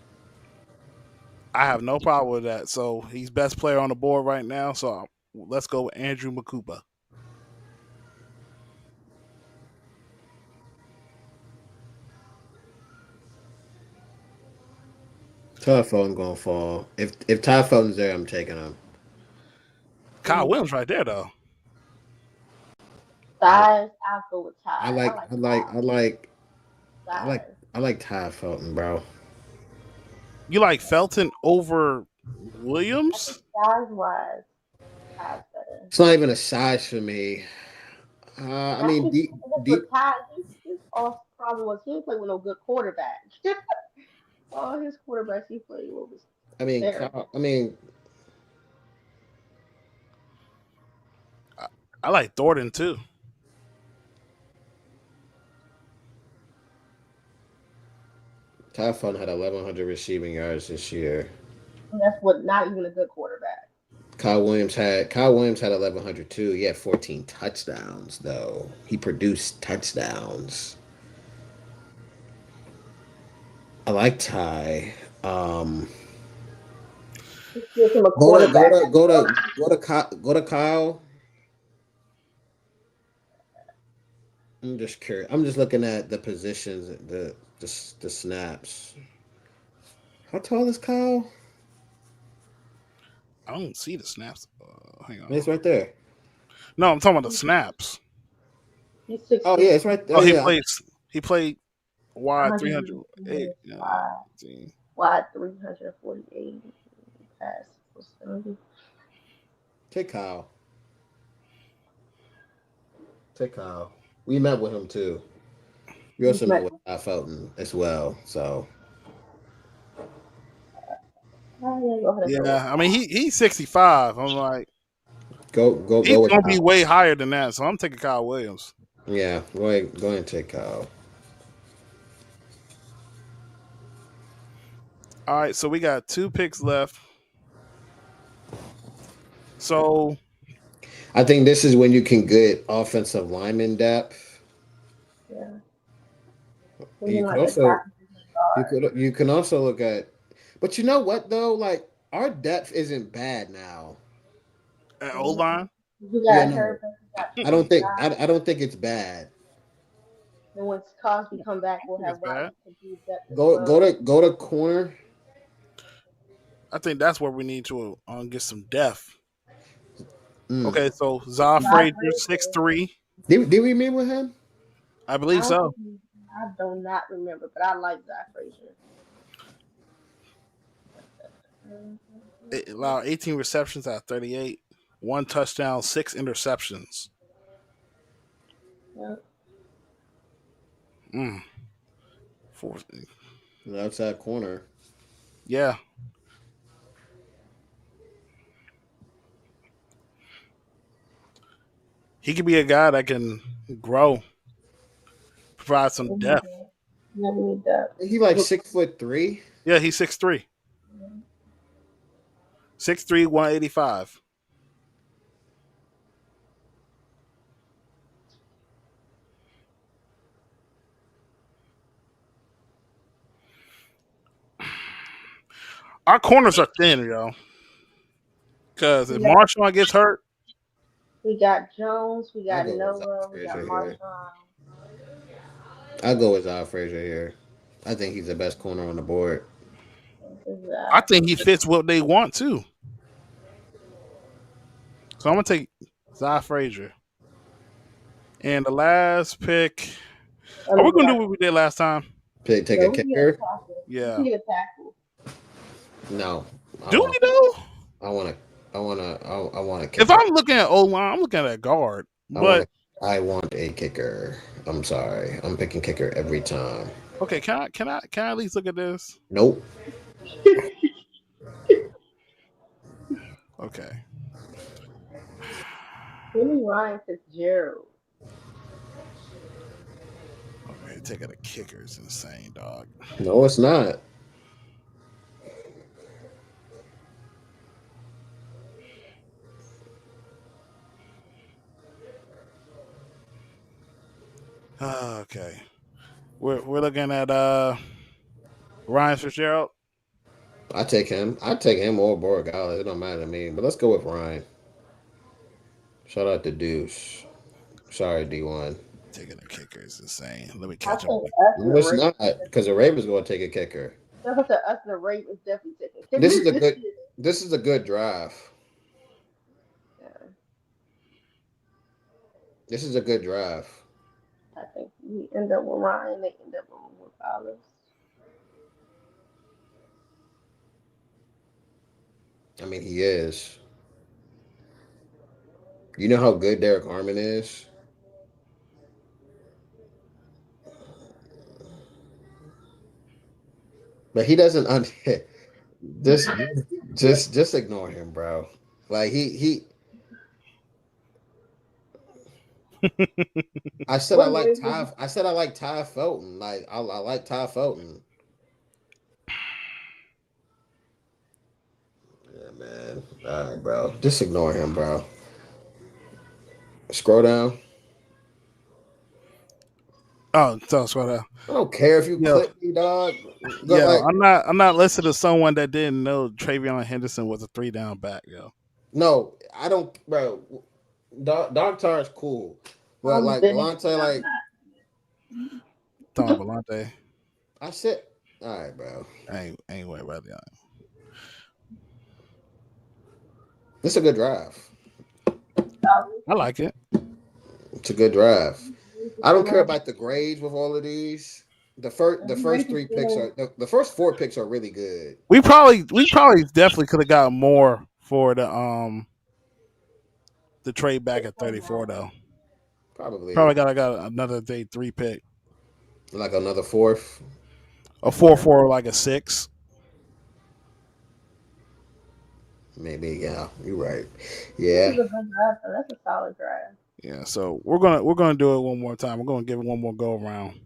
I have no problem with that. So he's best player on the board right now. So let's go with Andrew Makuba. Telephone gonna fall. If telephone's there, I'm taking him. Kyle Williams right there though. I Size, I'll go with I Ty. I like like I like I like I like size. I like Ty Felton, bro. You like Felton over I think Williams? size wise, Ty's better. It's not even a size for me. I And I mean, think deep. with Ty, his all problem was he didn't play with no good quarterback. All his quarterbacks he played with was I mean, terrible. I mean, I like Thornton too. Ty Felton had 1,100 receiving yards this year. And that's what not even a good quarterback. Kyle Williams had 1,100 too. He had 14 touchdowns though. He produced touchdowns. I like Ty. Um, Just give him a go to go quarterback. to go to go to go to Kyle. I'm just curious. I'm just looking at the positions, the snaps. How tall is Kyle? I don't see the snaps. Hang on. It's right there. No, I'm talking about the snaps. He's six Oh yeah, feet, it's right there. Oh, he Yeah, plays. He played wide 308. 100 wide, wide 348 pass for 70. take Kyle. Take Kyle. We met with him too. We He's also met met. with Felton as well. So Oh yeah, go ahead and go with. Yeah, I mean he's 65. I'm like go he's with gonna be Kyle. way higher than that. So I'm taking Kyle Williams. Yeah, go ahead and take Kyle. All right, so we got 2 picks left. So I think this is when you can get offensive lineman depth. Yeah, and then You could like a also tackle guard. you can also look at, but you know what though, like our depth isn't bad now. at O Mhm. line, You Yeah, got no, Herbert, you got I don't think 59. I don't think it's bad. And once Cosby come I back, don't we'll think it's have wide bad. receiver depth as Go well. go to corner. I think that's where we need to get some depth. Mm. Okay, so Za Wide Frazier, six receiver. three. Did we meet with him? I I believe don't think so. I do not remember, but I like Zach Frazier. It allowed 18 receptions out of 38, 1 touchdown, 6 interceptions. Yeah. Mm. Four, outside corner. Yeah, he could be a guy that can grow, provide some We need depth. that. Yeah, we need that. He like Look, 6'3". Yeah, he's 6'3", 6'3", 185. Our corners are thin, yo. Because if we got Marshawn gets hurt, we got Jones, we I got go with Zach Noah, we got Frazier here. Marshawn. I go with Zach Frazier here. I think he's the best corner on the board. I Zach. think he fits what they want too. So I'm gonna take Zy Frazier. And the last pick, are we Other gonna do guy. what we did last time? Take No, a we can get a kicker? tackle. We can Yeah. get a tackle. No, I Do want. we though? I want to. I want a If kicker. I'm looking at O line, I'm looking at guard. I want But a. I want a kicker. I'm sorry. I'm picking kicker every time. okay, can I at least look at this? Nope. Okay. Give me Ryan Fitzgerald. Okay, taking a kicker is insane, dog. No, it's not. Okay. We're looking at Ryan Fitzgerald. I take him. I take him or Borregales. It don't matter to me. But let's go with Ryan. Shout out to Deuce. Sorry, D1. Taking a kicker is insane. Let me I catch up. think us and No, the it's Ravens. not because the Ravens going to take a kicker. Us and the Ravens definitely taking This kickers is a this good. year. This is a good draft. Yeah, This is a good draft. I think we end up with Ryan. They end up with Olives. I mean, he is. You know how good Derek Harmon is. But he doesn't. Just, just ignore him, bro. Like he. I said I What like Ravens? Ty. I said I like Ty Felton. Like I like Ty Felton. Yeah, man. All right, bro. Just ignore him, bro. Scroll down. Oh, so what? I don't care if you Yo, clip me, dog. But yo, like, I'm not listening to someone that didn't know Travion Henderson was a 3 down back, yo. no, I don't, bro. Dog Tar is cool, but I'm like saying Galante, I'm like Tom Belante. I said, all right, bro. I ain't worried about that. This is a good draft. not. I like it. It's a good draft. I don't care Still about the grades with all of these. The first Ravens three picks still are the first four picks are really good. We probably definitely could have got more for the trade back at 34 though. Probably Probably got another day 3 pick. like another fourth. A 4 like a 6. Maybe, yeah, you're right. This Yeah, is a good draft. Though. That's a solid draft. Yeah, so we're gonna do it one more time. We're gonna give it one more go around.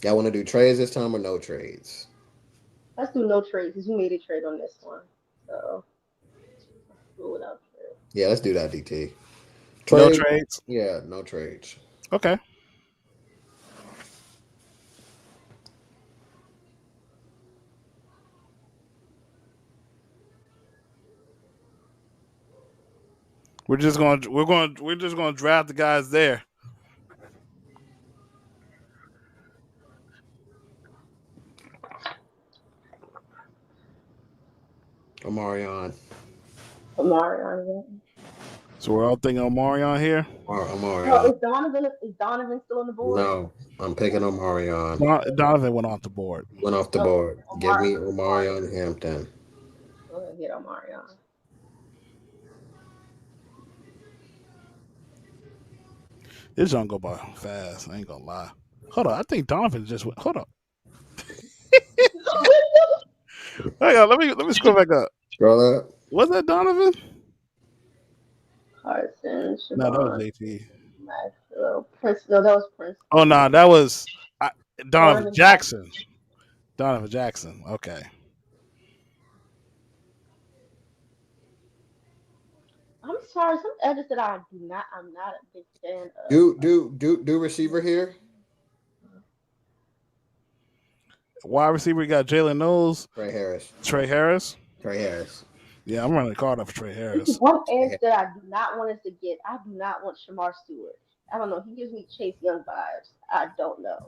y'all want to do trades this time or no trades? Let's do no trade because we made a trade on this one. So let's do it without trade. Yeah, let's do that. DT No trade. trades. Yeah, no trades. Okay. We're just gonna draft the guys there. Omarion. Amari on it. So we're all thinking Omarion here. No, Omarion. Is Donovan still on the board? No, I'm picking Omarion. Donovan went off the board. Went off the No, board. Give me Omarion Hampton. Go ahead, get Amari on. This don't go by fast. I ain't gonna lie. Hold on. I think Donovan just went. Hold on. Hang on, let me scroll back up. Scroll up. Was that Donovan? Carson, No, that was Siobhan, JT. Maxwell, Prince. No, that was Oh Princeton. no, that was I, Donovan Donovan Jackson. Jackson. Donovan Jackson. Okay. I'm sorry, some edges that I do not. I'm not a big fan of. Do receiver here. Wide receiver, we got Jalen Knowles, Trey Harris. Trey Harris. Trey Harris. Yeah, I'm running a card up for Trey This is Harris. one Trey edge Harris. that I do not want us to get. I do not want Shamar Stewart. I don't know. He gives me Chase Young vibes. I don't know.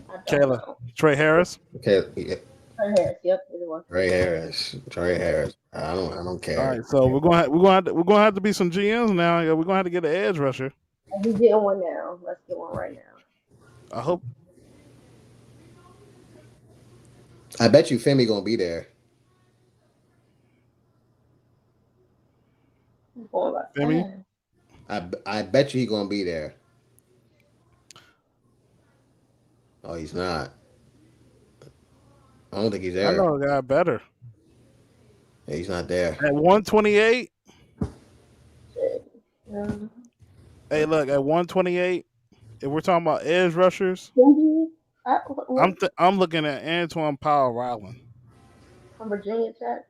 I don't Kayla, know. Trey Harris. Okay. Yeah. Her Harris. Yep, it was Trey Trey Harris. Harris. Trey Harris. I don't All care. right, so we're gonna have to be some GMs now. Yeah, we're gonna have to get an edge rusher. And we getting one now. Let's get one right now. I hope I bet you Femi gonna be there. I'm going like Femi. I bet you he gonna be there. Oh, he's not. I don't think he's I there. know a guy better. Yeah, he's not there. At 128. Um, Hey, look at 128. If we're talking about edge rushers, I'm looking at Antoine Powell Ryland. from Virginia Tech.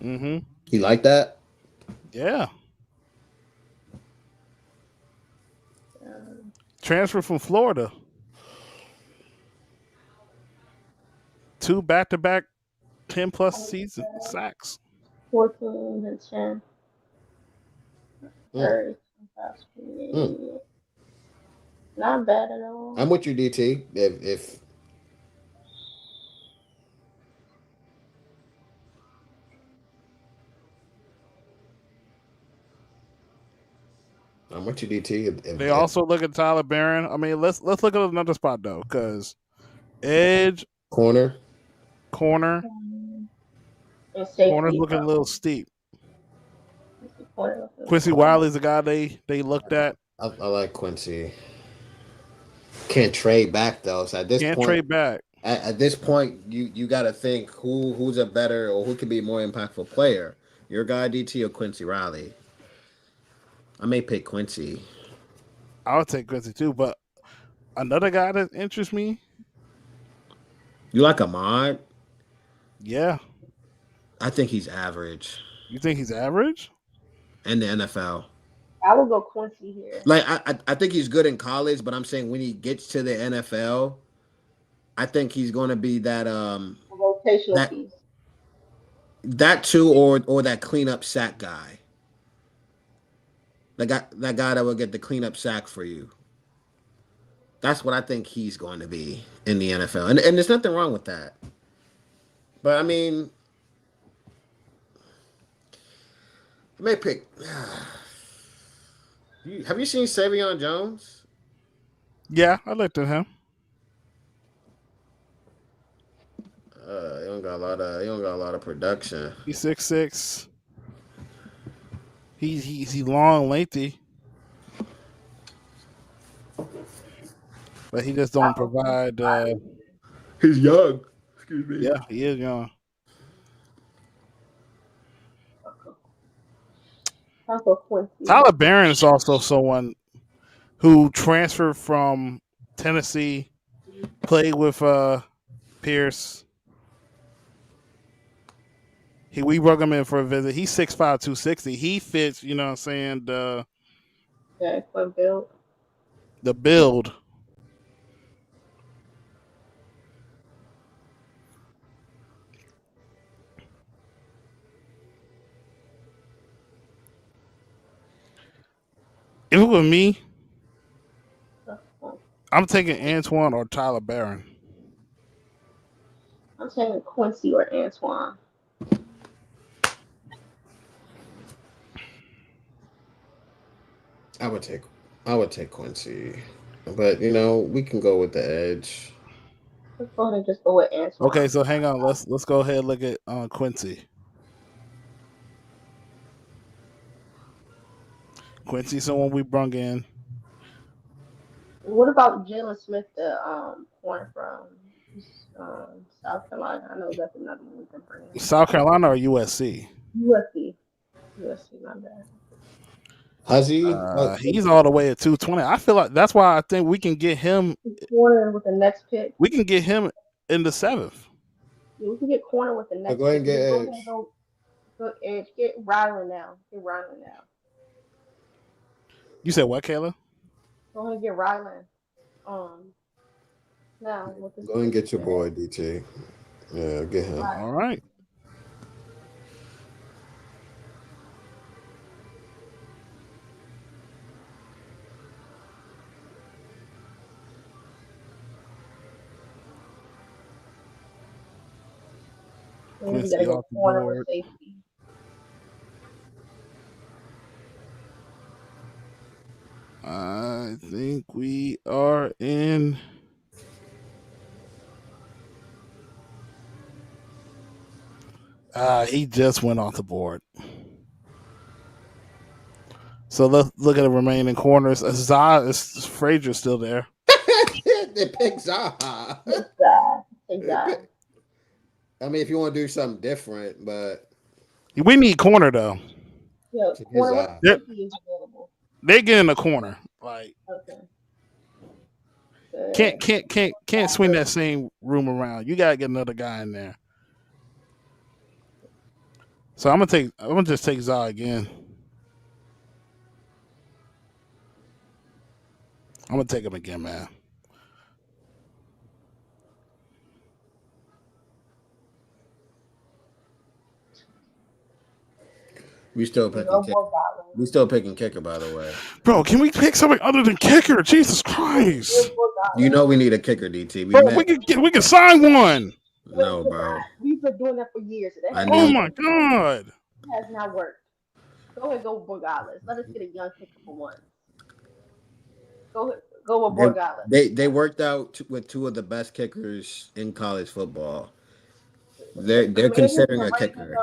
Mm-hmm. He like that? Yeah. Um, Transfer from Florida. 2 back-to-back 10 plus season sacks. 14 and 10. Mm, 30, mm. 28. Not bad at all. I'm with you, DT. If I'm with you, DT. They also look at Tyler Barron. I mean, let's look at another spot though, because edge, corner, corner, And corner's safety. looking a little steep. Corner. Quincy Wiley's the guy they looked at. I like Quincy. Can't trade back though. So Can't trade back. at this point, you got to think who's a better or who could be a more impactful player. Your guy DT or Quincy Riley. I may pick Quincy. I would take Quincy too, but another guy that interests me. You like Ahmad? Yeah. I think he's average You think he's average? in the NFL. I would go Quincy here. Like I think he's good in college, but I'm saying when he gets to the NFL, I think he's going to be that A rotational that piece. that too, or that cleanup sack guy. That guy that will get the cleanup sack for you. That's what I think he's going to be in the NFL, and there's nothing wrong with that. But I mean, you may pick. Have you seen Savion Jones? Yeah, I looked at him. He don't got a lot of production. He's 6'6". He's long, lengthy, but he just don't provide. He's young. Excuse me. Yeah, he is young. I'll go Quincy. Tyler Barron is also someone who transferred from Tennessee, played with Pierce. We brought him in for a visit. He's 6'5", 260. He fits, you know what I'm saying, Yeah, Quinn Bill. the build. If it were me, I'm taking Antoine or Tyler Barron. I'm saying Quincy or Antoine. I would take I would take Quincy, but we can go with the edge. Let's go ahead and just go with Antoine. Okay, so hang on. Let's go ahead and look at Quincy. Quincy, someone we brung in. What about Jalen Smith, the corner from South Carolina. I know that's another one we can bring in. South Carolina or USC? USC. USC, my bad. Has he? He's all the way at 220. I feel like that's why I think we can get him. Get corner with the next pick. We can get him in the seventh. Yeah, we can get corner with the next Go ahead pick. and get Go ahead and Edge. go edge. Get Ryland now. Get Ryland now. You said what, Kayla? Go ahead and get Ryland. Um, now with this Go ahead and pick get you your said. boy DT. Yeah, get him. All right. And we gotta Quincy go off the corner with board. safety. I think we are in. He just went off the board. So let's look at the remaining corners. Frazier's still there. They pick Zaha. Exactly. I mean, if you want to do something different, but We need corner though. Yeah, pick his corner with Zaha. safety is available. They get in the corner. Like Okay. can't swing that same room around. You gotta get another guy in there. So I'm gonna just take Zah again. I'm gonna take him again, man. We still picking kicker. We still picking kicker, by the way. Bro, can we pick something other than kicker? Jesus Christ! You know we need a kicker, DT. Bro, we can sign one. No, bro. We've been doing that for years. Oh my god! It has not worked. Go ahead, go with Borgales. Let us get a young kicker for once. Go with Borgales. They worked out with two of the best kickers in college football. They're considering a kicker.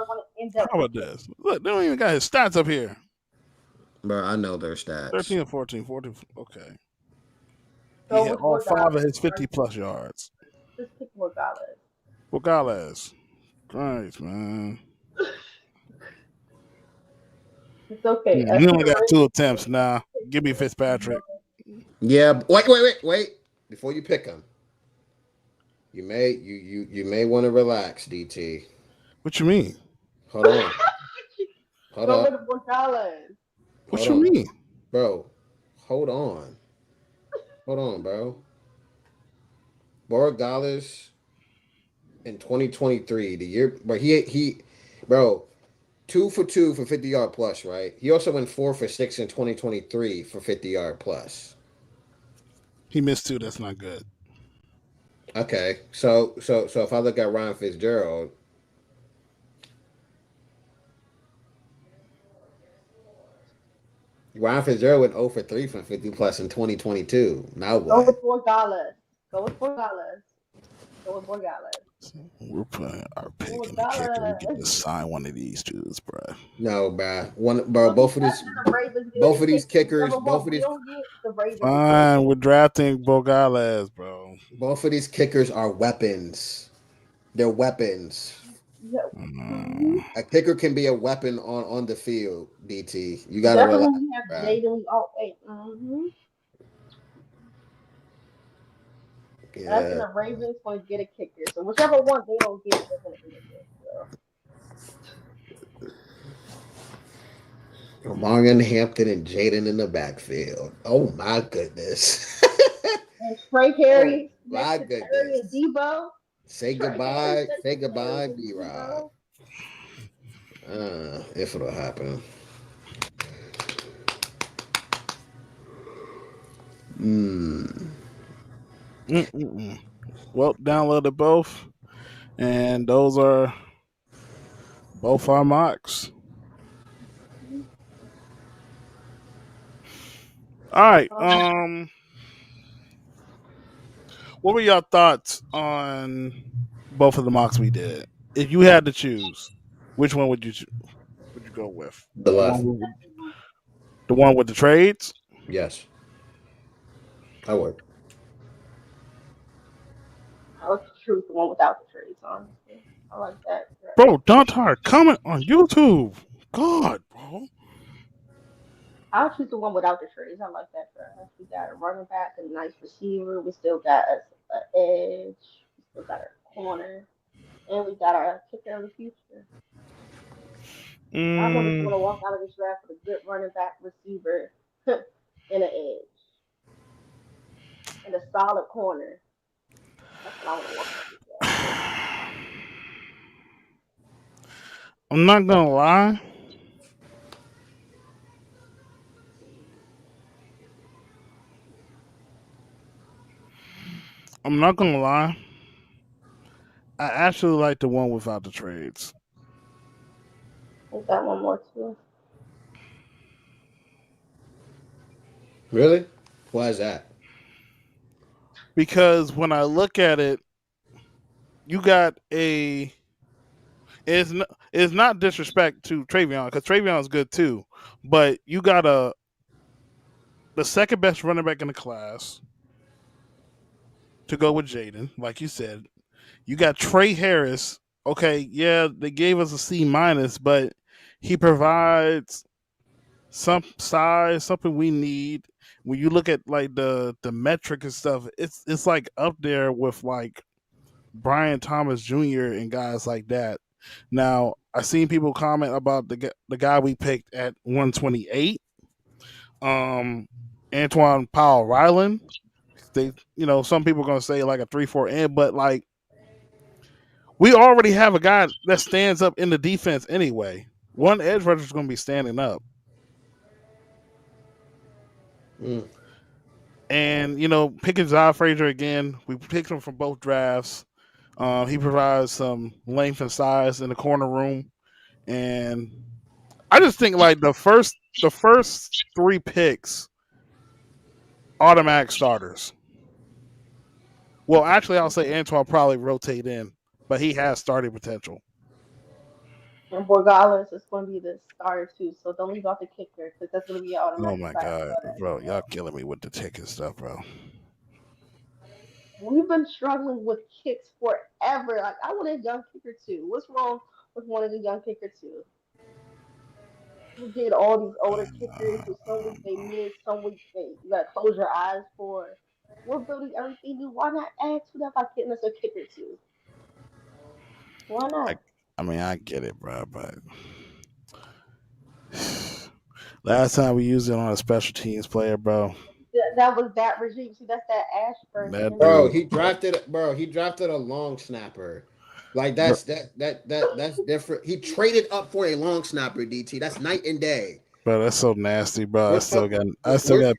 How about this? Look, they don't even got his stats up here. Bro, I know their stats. 13 and 14, 14. Okay. He Go hit with all Borgales. 5 of his 50-plus yards. Just pick Borgales. Borgales. Christ, man. It's okay. He only got 2 attempts now. Give me Fitzpatrick. Yeah. Wait. Before you pick him, you may want to relax, DT. What you mean? Hold on. Go with Borgales. What you mean? Bro, hold on, bro. Borgales in 2023, the year, but bro, 2 for 2 for 50-yard plus, right? He also went 4 for 6 in 2023 for 50-yard plus. He missed 2. That's not good. Okay, so if I look at Ryan Fitzgerald, went 0 for 3 from 50 plus in 2022. Now what? Go with Borgales. We're putting our pick in the kicker. We can just sign one of these dudes, bro. No, bro. Both of these kickers. Fine, we're drafting Borgales, bro. Both of these kickers are weapons. They're weapons. A kicker can be a weapon on the field. DT, you gotta relax. Yeah. That's the Ravens going to get a kicker. So whichever one they don't get, they're going to get it. So. Morgan Hampton and Jaden in the backfield. Oh my goodness. And Trey Harry. Oh, my goodness. Harry and Debo. Say goodbye, B-Rod. If it'll happen. Well, downloaded both, and those are both our mocks. All right. What were your thoughts on both of the mocks we did? If you had to choose, which one would you go with? The left. The one with the trades? Yes. I would. choose the one without the trades. Honestly, I like that draft. Bro, Dontar, comment on YouTube. God, bro. I'll choose the one without the trades. I like that draft. We got a running back, a nice receiver. We still got a edge. We still got our corner, and we got our kicker of the future. I want to Mm, walk out of this draft with a good running back, receiver, and an edge, and a solid corner. That's what I want to walk out of this draft with. I'm not gonna lie. I'm not gonna lie. I actually like the one without the trades I got one more too. Really? Why is that? because when I look at it, you got a. It's not disrespect to Travion because Travion is good too, but you got the second best running back in the class to go with Jaden, like you said. You got Trey Harris. Okay, yeah, they gave us a C minus, but he provides some size, something we need. When you look at like the metric and stuff, it's like up there with like Brian Thomas Jr. and guys like that. Now I seen people comment about the guy we picked at 128, um, Antoine Powell Ryland. They, some people are gonna say like a 3-4 end, but like we already have a guy that stands up in the defense anyway. One edge rusher is gonna be standing up. Mm. And picking Zod Frazier again, we picked him from both drafts. He provides some length and size in the corner room, and I just think like the first three picks automatic starters. Well, actually, I'll say Antoine probably rotate in, but he has starting potential. And Borgales is going to be the starter too, so don't leave out the kicker because that's going to be an Oh automatic my starter god, starter as bro, y'all well. killing me with the ticket stuff, bro. We've been struggling with kicks forever. Like I want a young kicker too. What's wrong with wanting a young kicker too? We get all these older kickers who some weeks they miss, some weeks they you gotta close your eyes for. We're building everything new. Why not add to that by getting us a kicker too? Why I, not? I mean, I get it, bro, but last time we used it on a special teams player, bro, That was that regime. See, that's that Ashburn that syndrome. Bro, dude, he drafted a long snapper. Like that's different. He traded up for a long snapper, DT. That's night and day. bro, that's so nasty, bro. We're talking I still we're got,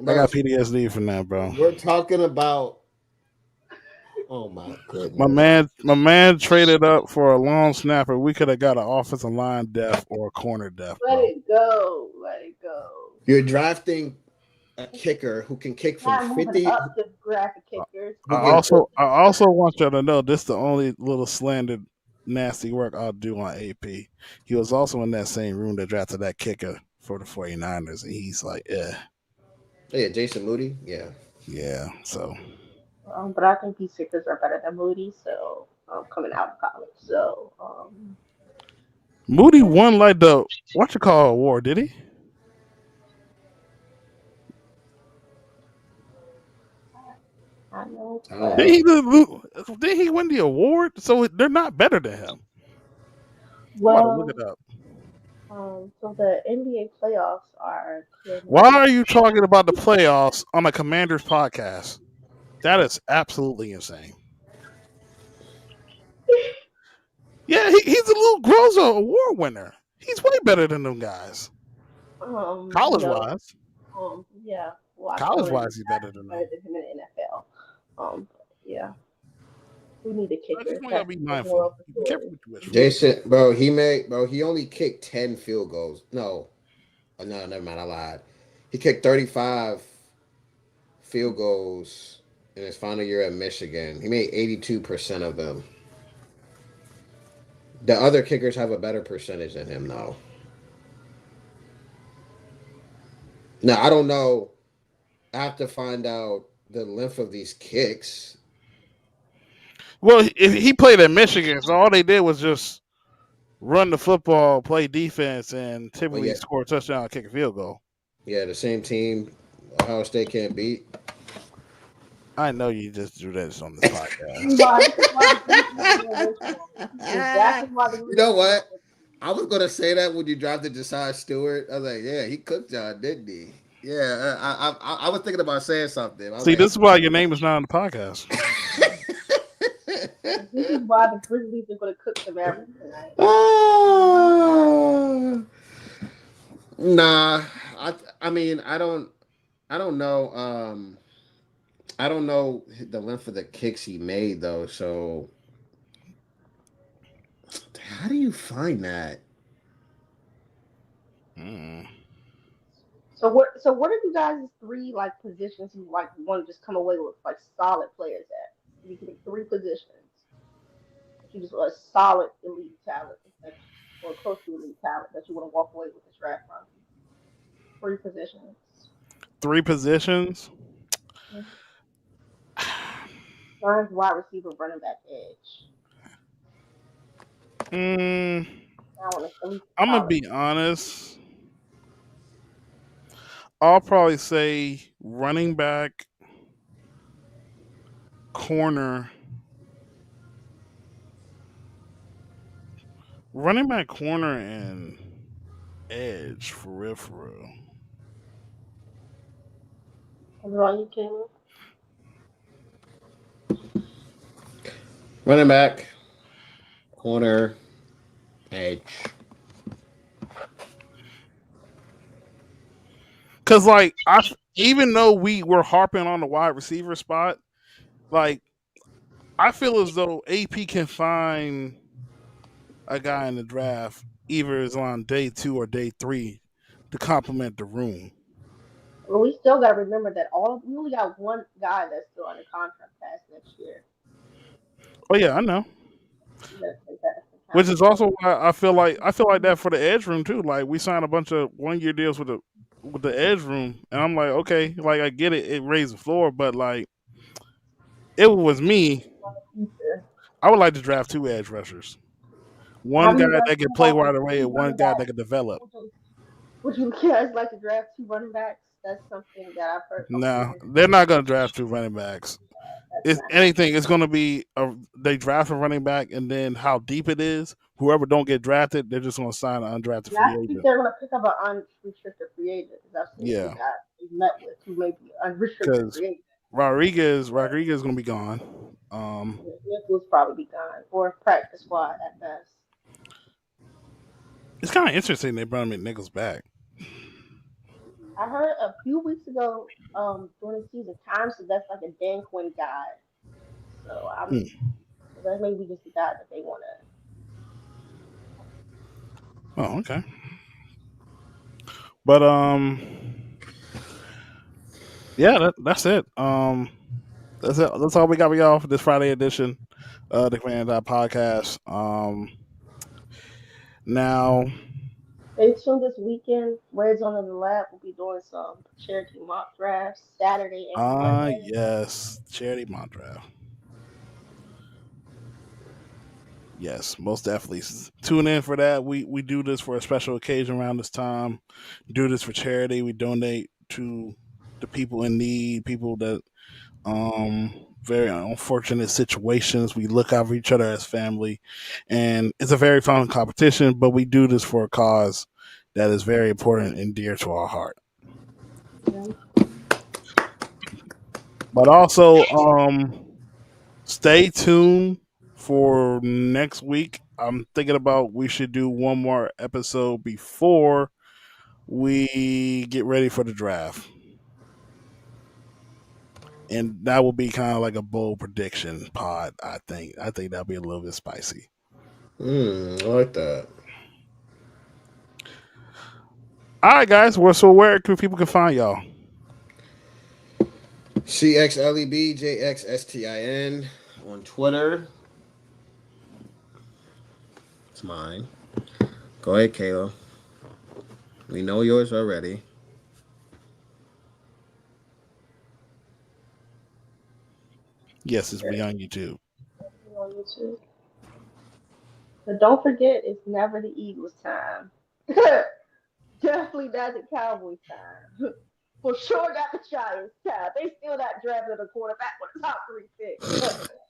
I bro, got PTSD from that, bro. we're talking about oh my My goodness. man, my man traded up for a long snapper. We could have got an offensive line depth or a corner depth, Let bro. it go. Let it go. You're drafting a kicker who can kick from Not moving 50 up the graphic kickers. who can I also want y'all to know this is the only little slandered nasty work I'll do on AP. He was also in that same room that drafted that kicker for the 49ers, and he's like, yeah, Jason Moody. Yeah. yeah. So But I think these kickers are better than Moody. So coming out of college. So Moody yeah, won like the what you call award, did he? I know, I don't Did but know. did he win the award? So they're not better than him. I'm about to look well, it up. so the NBA playoffs are Why getting. are you talking about the playoffs on a Commanders podcast? That is absolutely insane. Yeah, he's a little Grozo award winner. He's way better than them guys. College No, wise. yeah. Well, I still College want to wise, be he's better faster, than them. better than him in the NFL. Yeah, we need a I just kicker. want y'all to That's be the mindful. moral of the Be careful story. what you wish We for. need a Jason, kicker. bro, he only kicked 10 field goals. No. No, never mind, I lied. He kicked 35 field goals in his final year at Michigan. He made 82% of them. The other kickers have a better percentage than him now. Now, I don't know. I have to find out the length of these kicks. Well, if he played at Michigan, so all they did was just run the football, play defense, and But typically yeah, score a touchdown, kick a field goal. yeah, the same team Ohio State can't beat. I know you just do this on this podcast. This is why the Grizzlies are doing this wrong. This is exactly why the You know Grizzlies are doing what? this. I was gonna say that when you drafted Josiah Stewart. I was like, yeah, he cooked John, didn't he? Yeah, I was thinking about saying something. I was See, like, this is why your name is not on the podcast. This is why the Grizzlies are going to cook the Mavericks tonight. ah, nah. I mean, I don't know. I don't know the length of the kicks he made though. So how do you find that? Mm. So what are you guys' three like positions you like want to just come away with like solid players at? If you can pick three positions that you just a solid elite talent that or close to elite talent that you want to walk away with this draft from. Three positions. Three positions. Mhm. Mine's wide receiver, running back, edge. Mm, I want at least I'm gonna solid. be honest. I'll probably say running back, corner, running back, corner, and edge for real, for real. Ron, you can. Running back, corner, edge. Cause like even though we were harping on the wide receiver spot, like I feel as though AP can find a guy in the draft, either is on day 2 or day 3, to complement the room. Well, we still got to remember that we only got one guy that's still under contract past next year. Oh yeah, I know. You got to take that into Which account. is also why I feel like that for the edge room too. Like we signed a bunch of 1 year deals with the edge room, and I'm like, okay, like I get it, it raised the floor, but like it was me, Future. I would like to draft two edge rushers, How one do guy you guys that feel can play about right the away, two and one running guy that backs? can develop. Would you guys like to draft two running backs? That's something that I've heard from No, rumors. they're not going to draft two running backs. That's If not happening. anything, it's going to be they draft a running back, and then how deep it is. Whoever don't get drafted, they're just going to sign an undrafted And I free think agent. they're going to pick up an unrestricted free agent because I've seen two Yeah, guys we met with who may be unrestricted because free agents. Rodriguez going to be gone. Nick will probably be gone or practice squad at best. It's kind of interesting they brought Nichols back. I heard a few weeks ago during the season, Time said that's like a Dan Quinn guy. So Hmm. so that may be just the guy that they want to. Oh, okay. But yeah, that's it. That's it. That's all we got for y'all for this Friday edition of the Command Podcast. Now, Stay tuned this weekend. Red Zone in the Lab will be doing some charity mock drafts Saturday and Sunday. yes, charity mock draft. Yes, most definitely. Tune in for that. We do this for a special occasion around this time. Do this for charity. We donate to the people in need, people that very unfortunate situations. We look out for each other as family, and it's a very fun competition. But we do this for a cause that is very important and dear to our heart. Yeah. But also, stay tuned for next week. I'm thinking about we should do one more episode before we get ready for the draft. And that will be kind of like a bold prediction pod, I think. I think that'll be a little bit spicy. I like that. All right, guys. Well, so where can people can find y'all? CXLEBJXSTIN on Twitter. It's mine. Go ahead, Kayla. We know yours already. Yes, it's me on YouTube. Me too. But don't forget, it's never the Eagles' time. Definitely not the Cowboys' time. For sure not the Giants' time. They still not drafted a quarterback with a top three pick.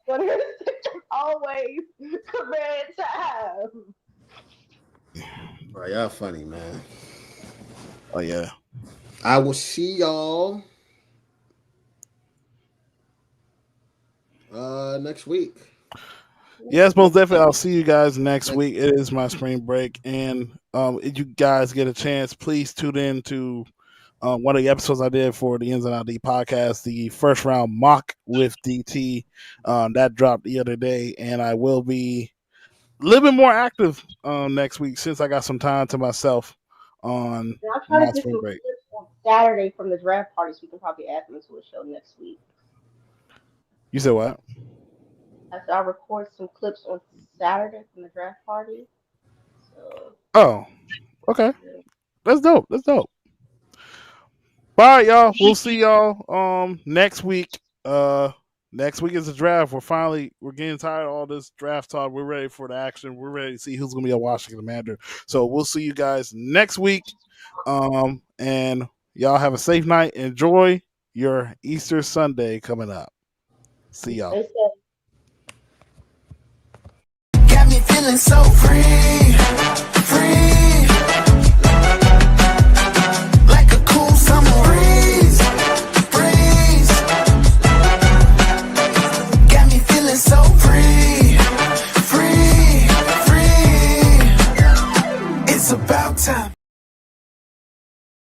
But it's always command time. Bro, y'all funny, man. Oh yeah. I will see y'all next week. Yes, most Next definitely. I'll see you guys next Next week. It is my spring break, and if you guys get a chance, please tune in to one of the episodes I did for the Ins and Out D podcast, the first round mock with DT. That dropped the other day, and I will be a little bit more active next week since I got some time to myself on And I'll try my to get spring some break. clips on Saturday from the draft party so we can probably add them to a show next week. You said what? After I record some clips on Saturday from the draft party. So, Oh, okay. yeah. That's dope. That's dope. All right, y'all. We'll see y'all next week. Next week is the draft. We're getting tired of all this draft talk. We're ready for the action. We're ready to see who's gonna be a Washington Commander. So we'll see you guys next week. And y'all have a safe night. Enjoy your Easter Sunday coming up. See y'all. Stay safe. Got me feeling so free.